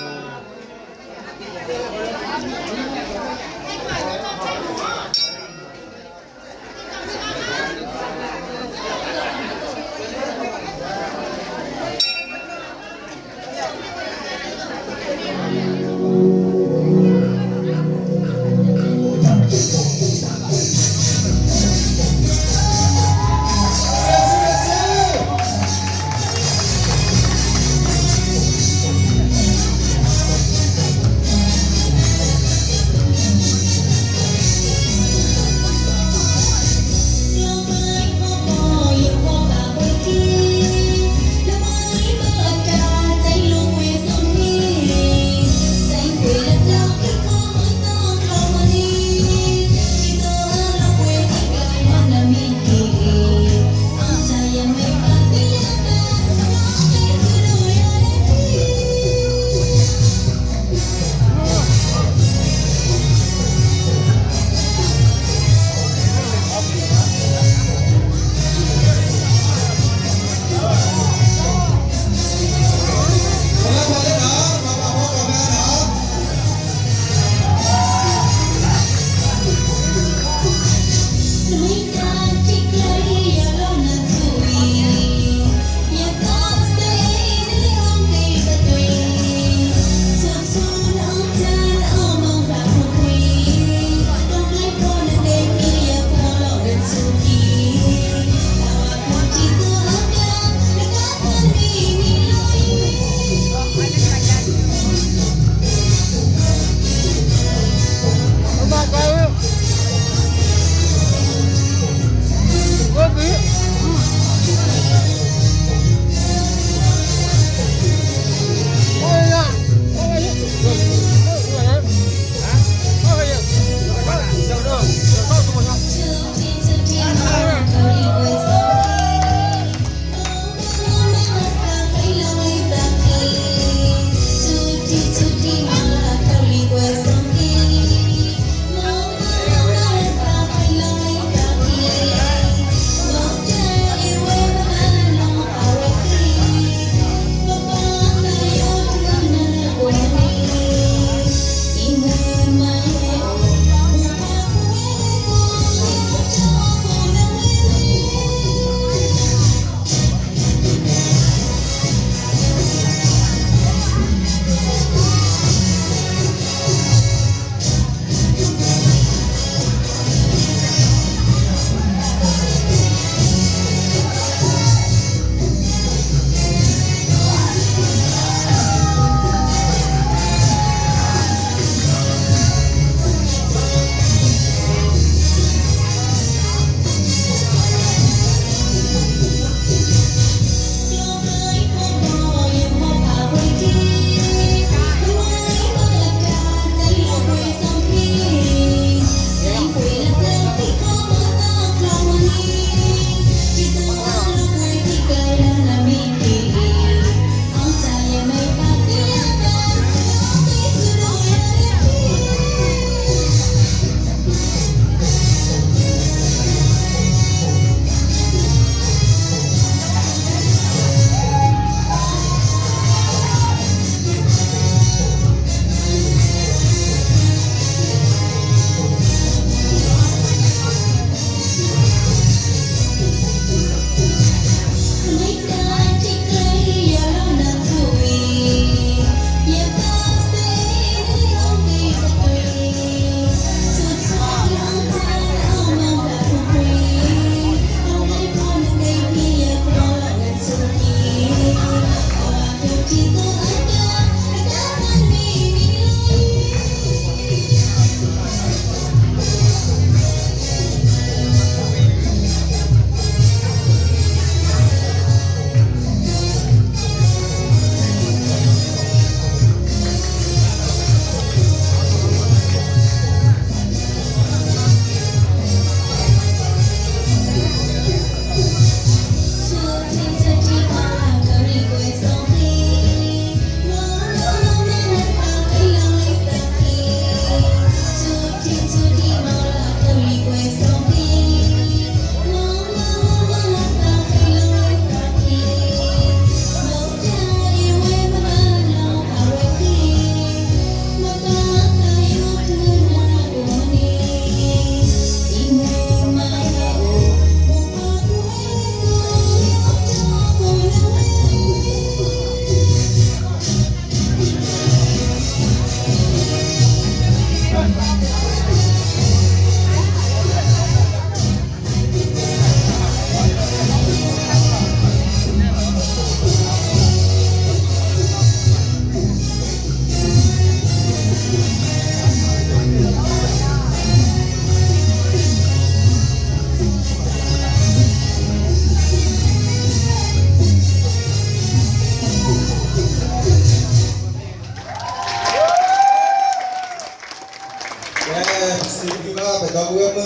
စီကလာပဲတော့ဝဲမ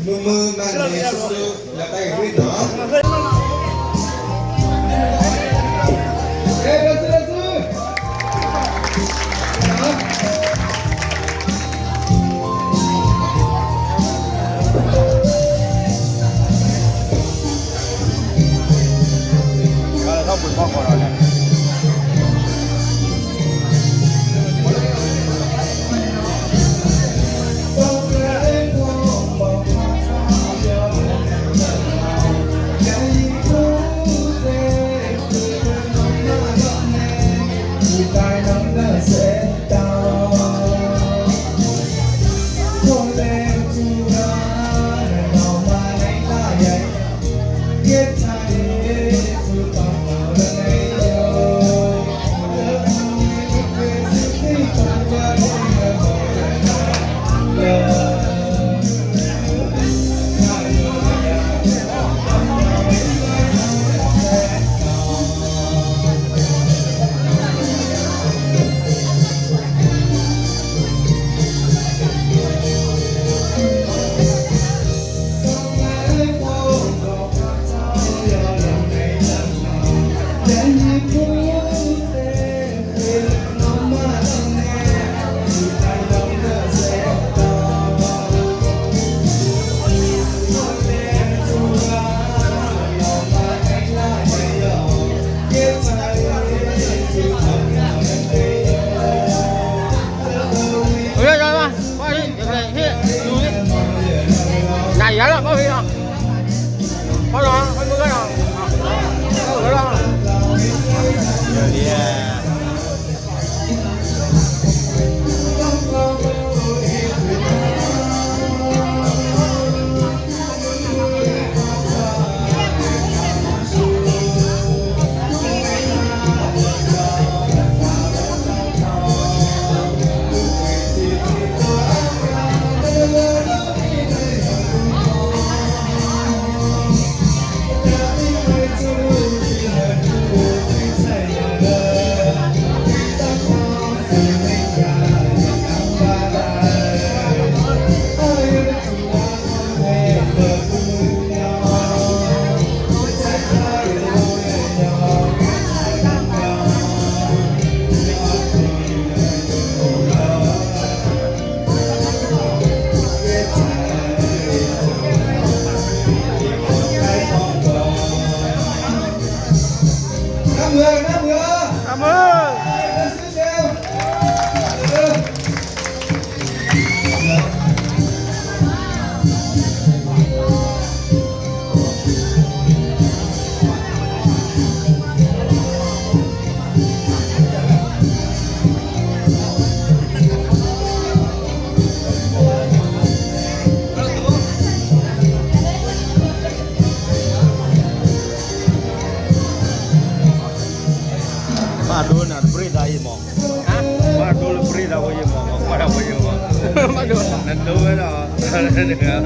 မမန်နေဆူလာတိုင်းရီတော့เฮ้ยเร็วတော့ပုံပေါ်ခေါ်တော့လေရတော့မဟုတ်ဘူးဟုတ်လားဘယ်လိုလဲဟုတ်လားဒီ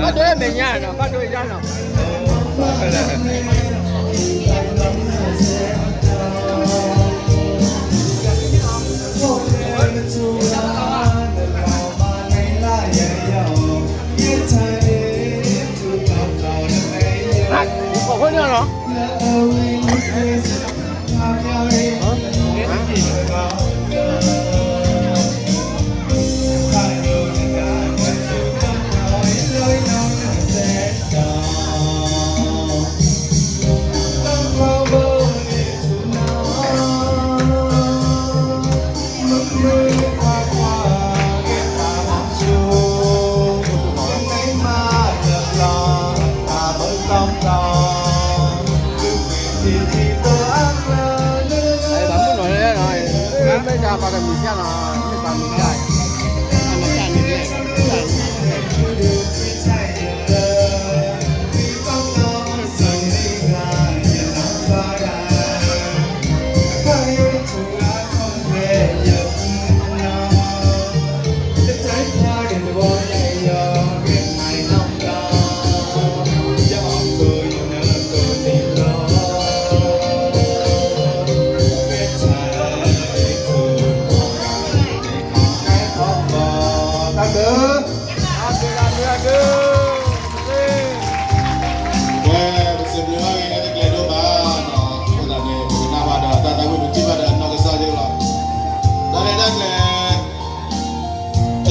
bắt đuôi mình nha nó bắt đuôi ra nó có khối nữa nó ba cái mì xe nó ba mì cay nó cay mì này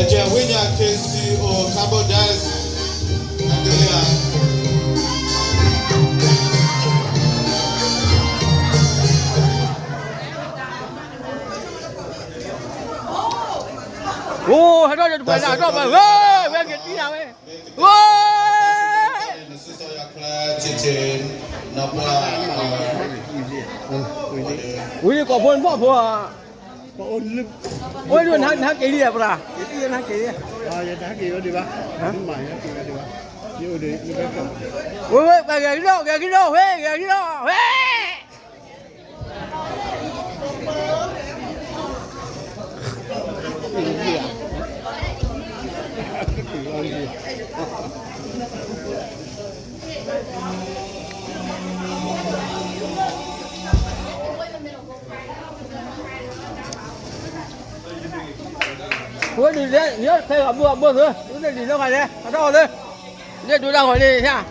ကြဝိညာ KCO Carbodies ဒီလေ โอ้ให้တော့ไปလာတော့ပဲဝဲကတီးတာပဲဝဲ Sister Yakla Chichen Napa ဝီကောဖွန်ပေါ့ဖွာဝဲတို့နာကိရိယပလားတီးနာကိရိယ 啊，也打给我对吧？啊，买呀，给我对吧？有的有的搞。ဝဲပဲကီတော့ဝဲကီတော့ဝဲ我你这你要开个不是，你这里头看的，看到的，你这组长我这一下。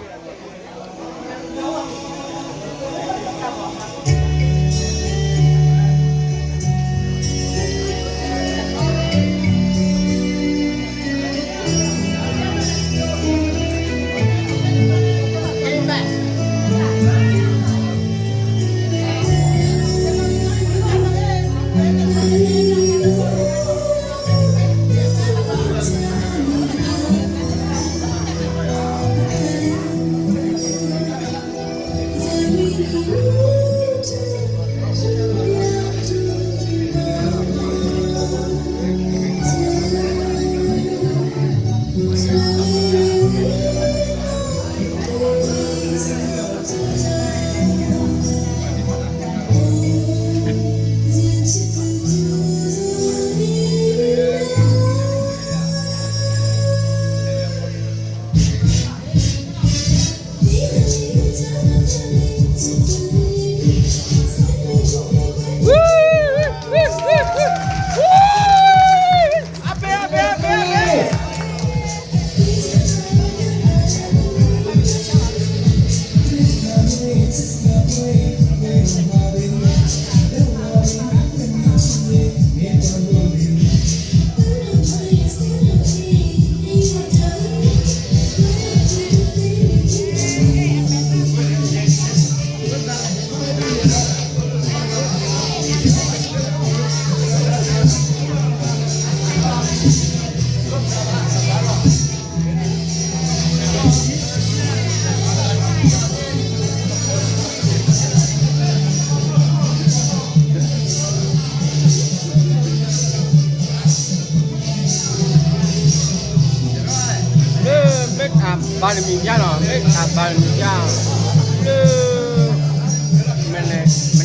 ba mươi miếng nó mấy ba mươi miếng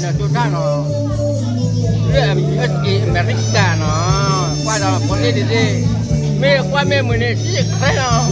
mình tôi ra nó mình ít gì America nó qua đó có đi mấy qua mấy mươi này chỉ thế nào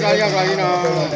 ကားရောက်သွားပြီနော်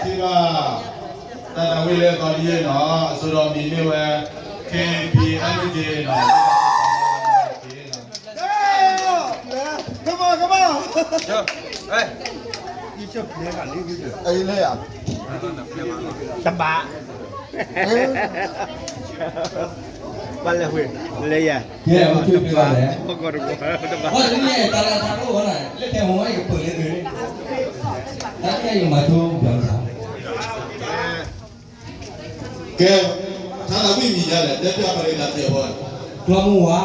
ဒီမှာတန်တဝေးလဲတော်ကြီးနော်ဆိုတော့မိမိဝဲ KPMG နော် တပါဘာလဲဝေးလေရ ကဲမချွတ်ပြပါတယ် ဟုတ်ကောတပါ ဟောဒီနေ့တာလာတာကိုဟောလာလက်ထဲဝင်ရပုံလေးတွေဒါကြရင်မထုံးပြောတာ ကဲသာသာဝိမိရတယ်တက်ပြပရိသတ်ပြေဘော တွားမှုဝါ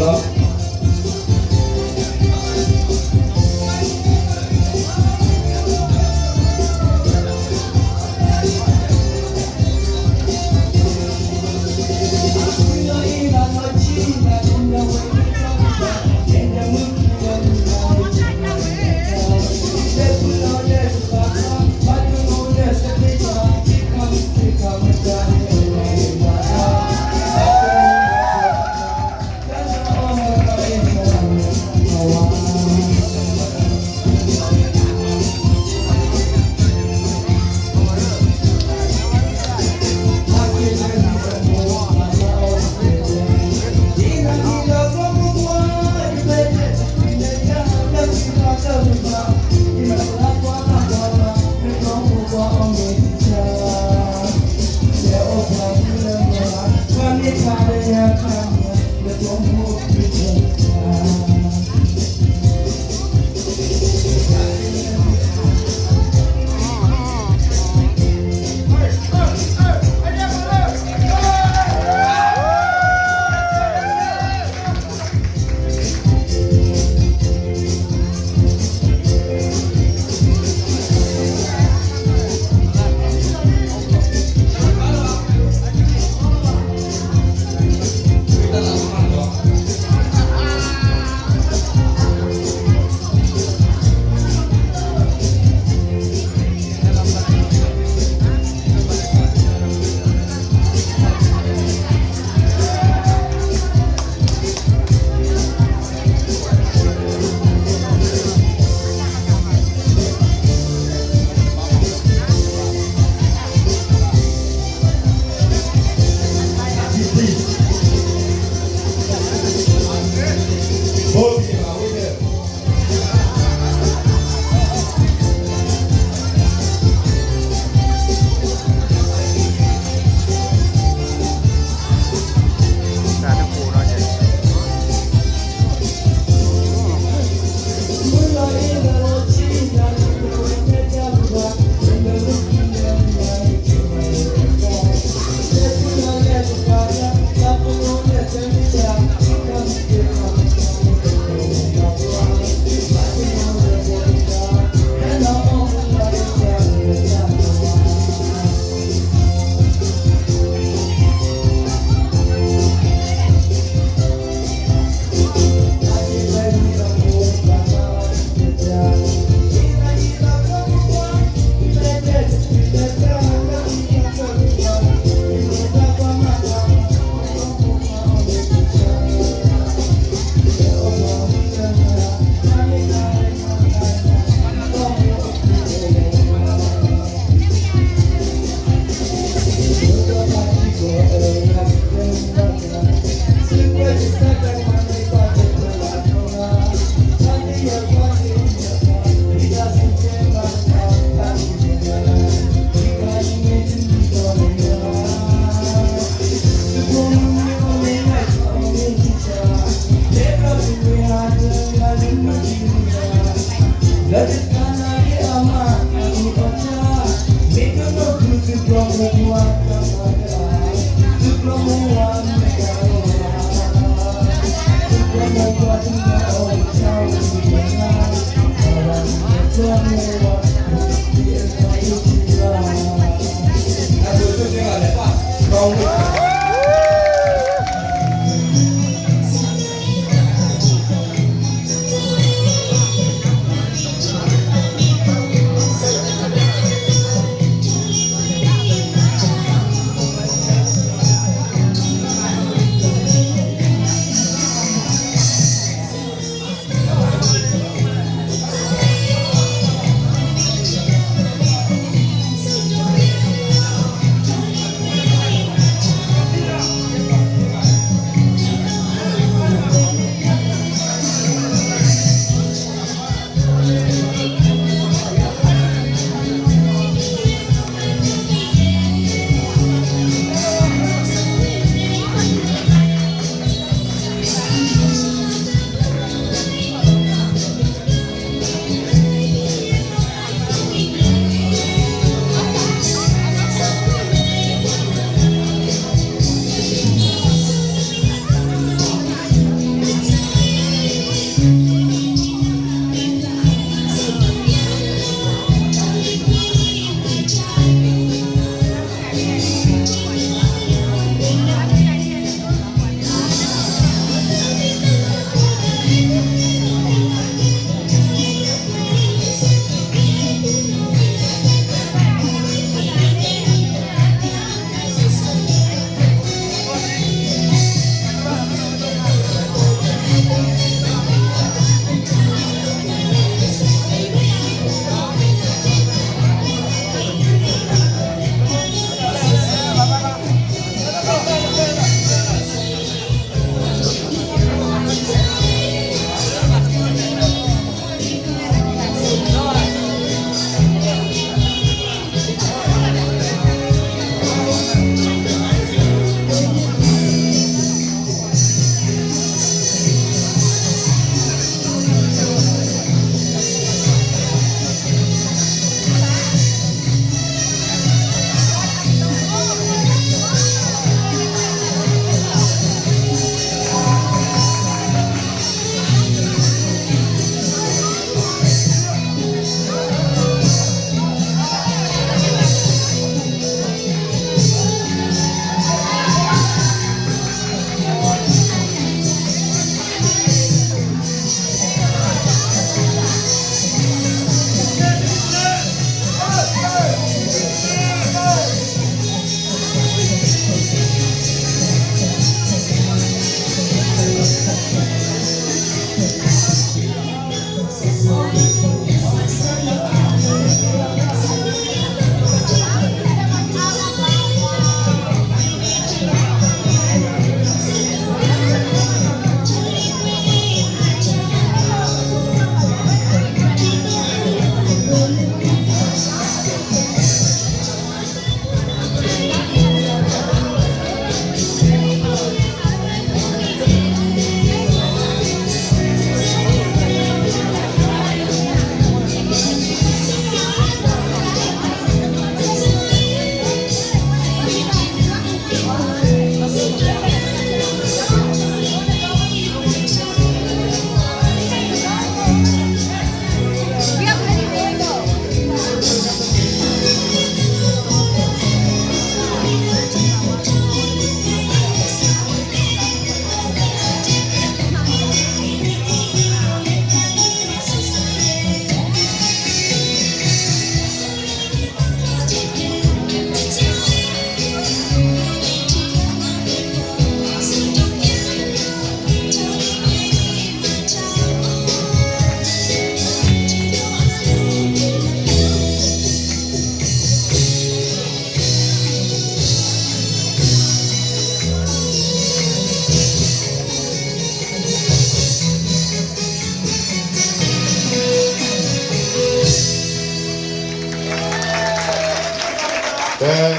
Thank you.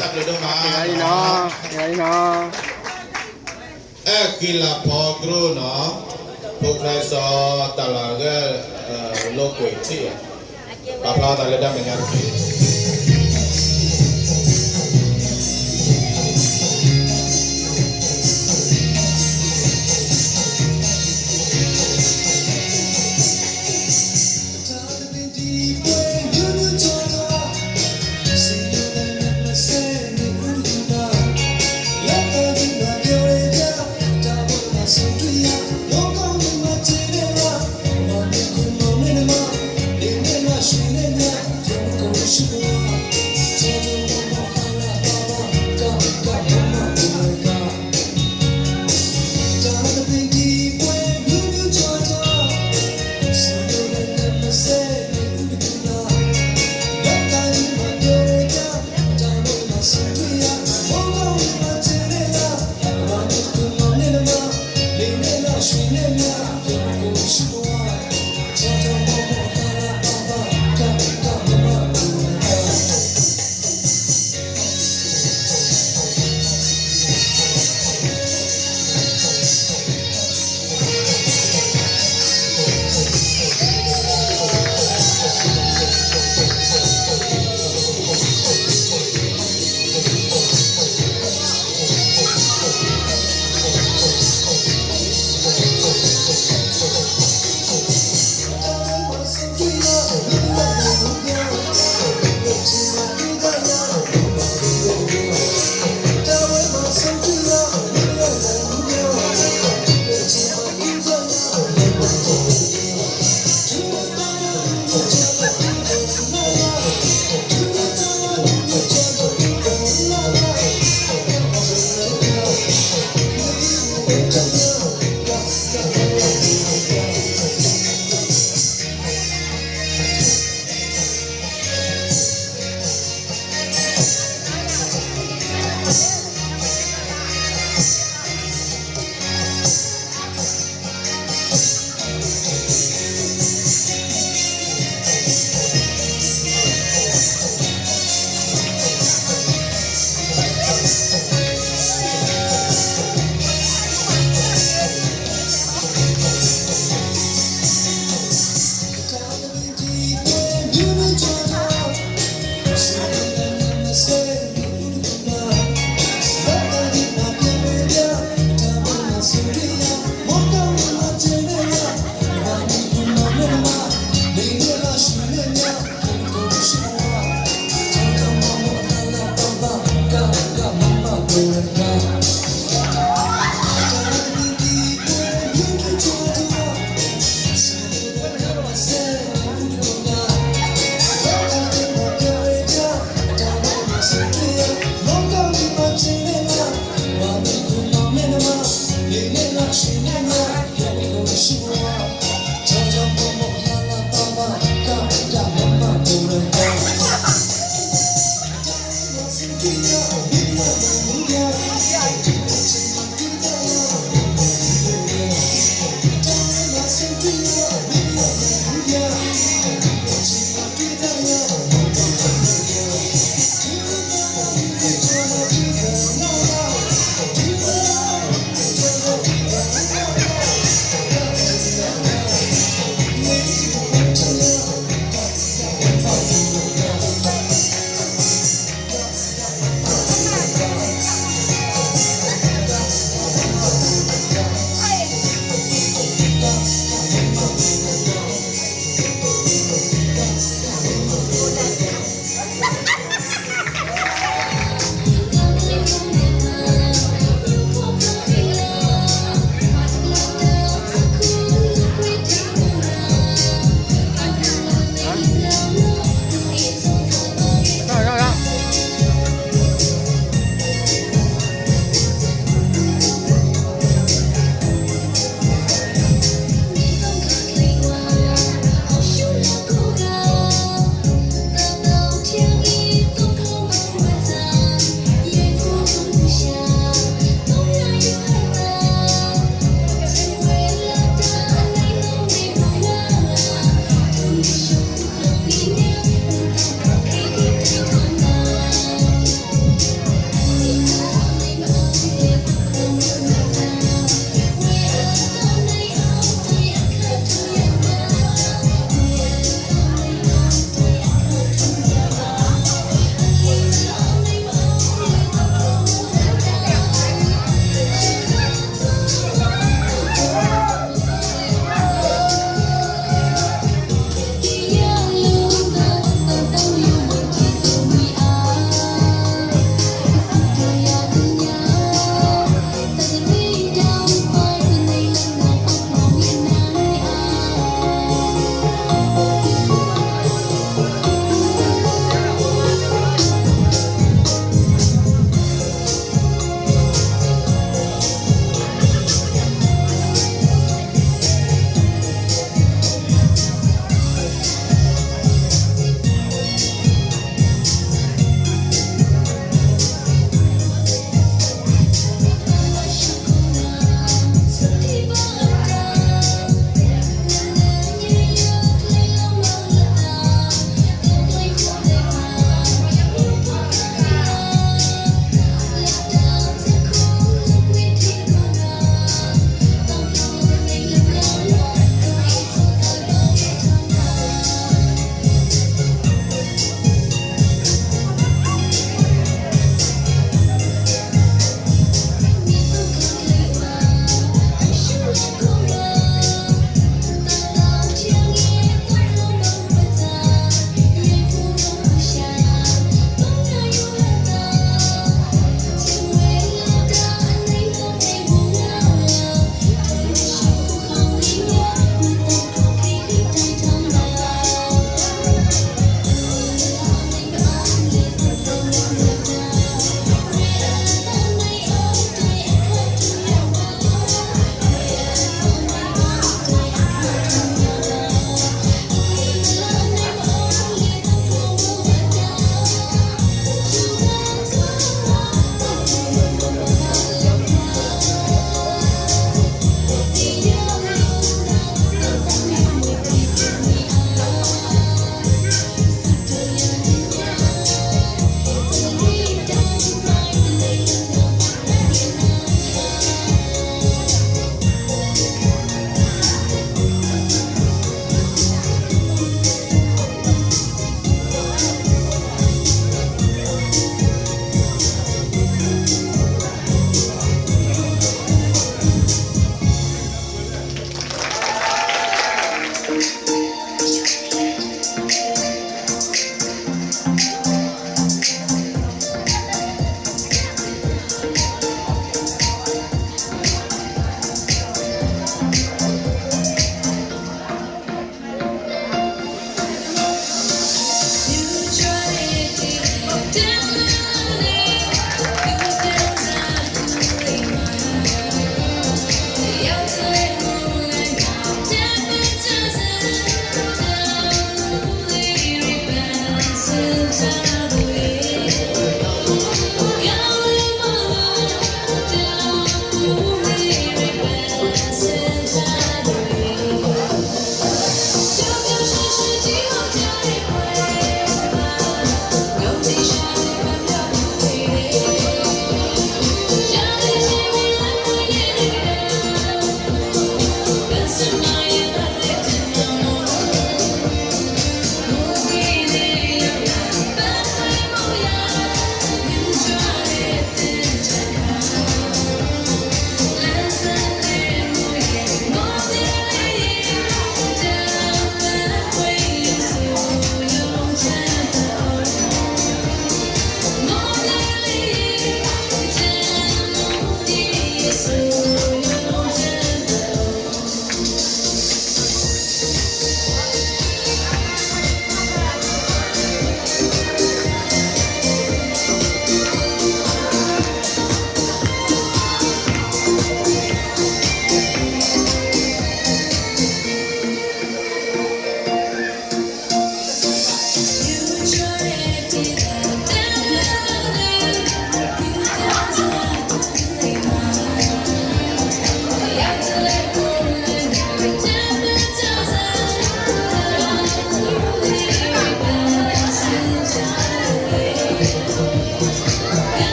ตับเลยต้องมา ဒီနော်ဒီနော် กิลาพอกรูเนาะพวกใครสอตลาดก็โลกเวทีปลาปลาตลาดได้เหมือนกัน က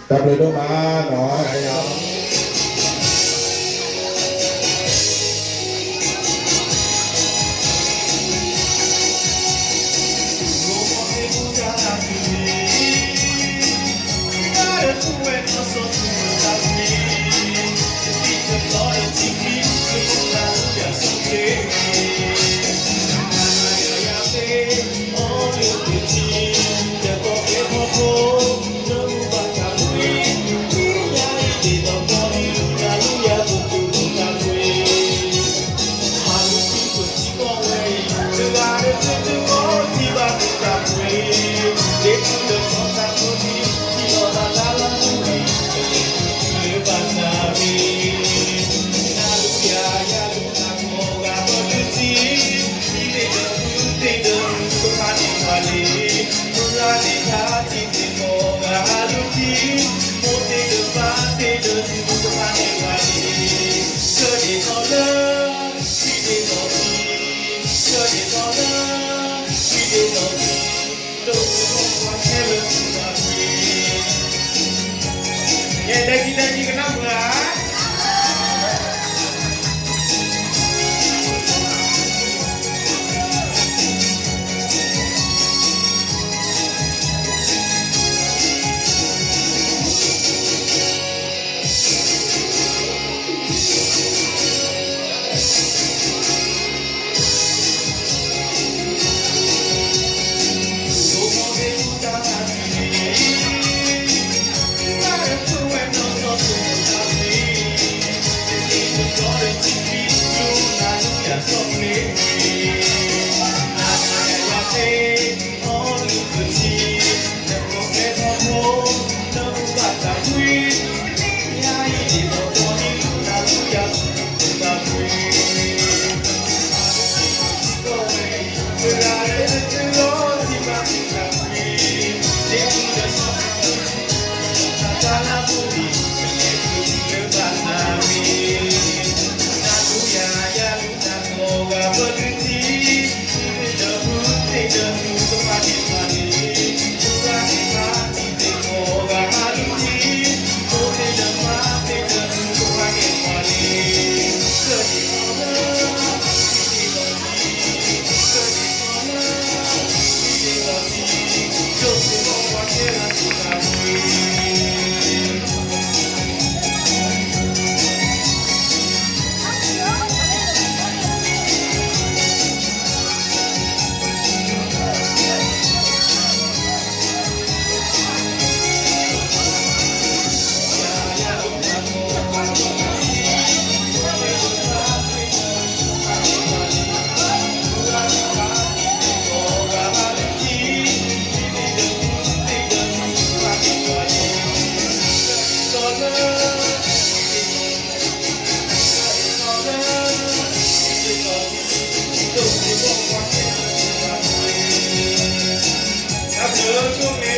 tập lời đô mà nó hay không Lagi kenapa? Hãy subscribe cho kênh Ghiền Mì Gõ để không bỏ lỡ những video hấp dẫn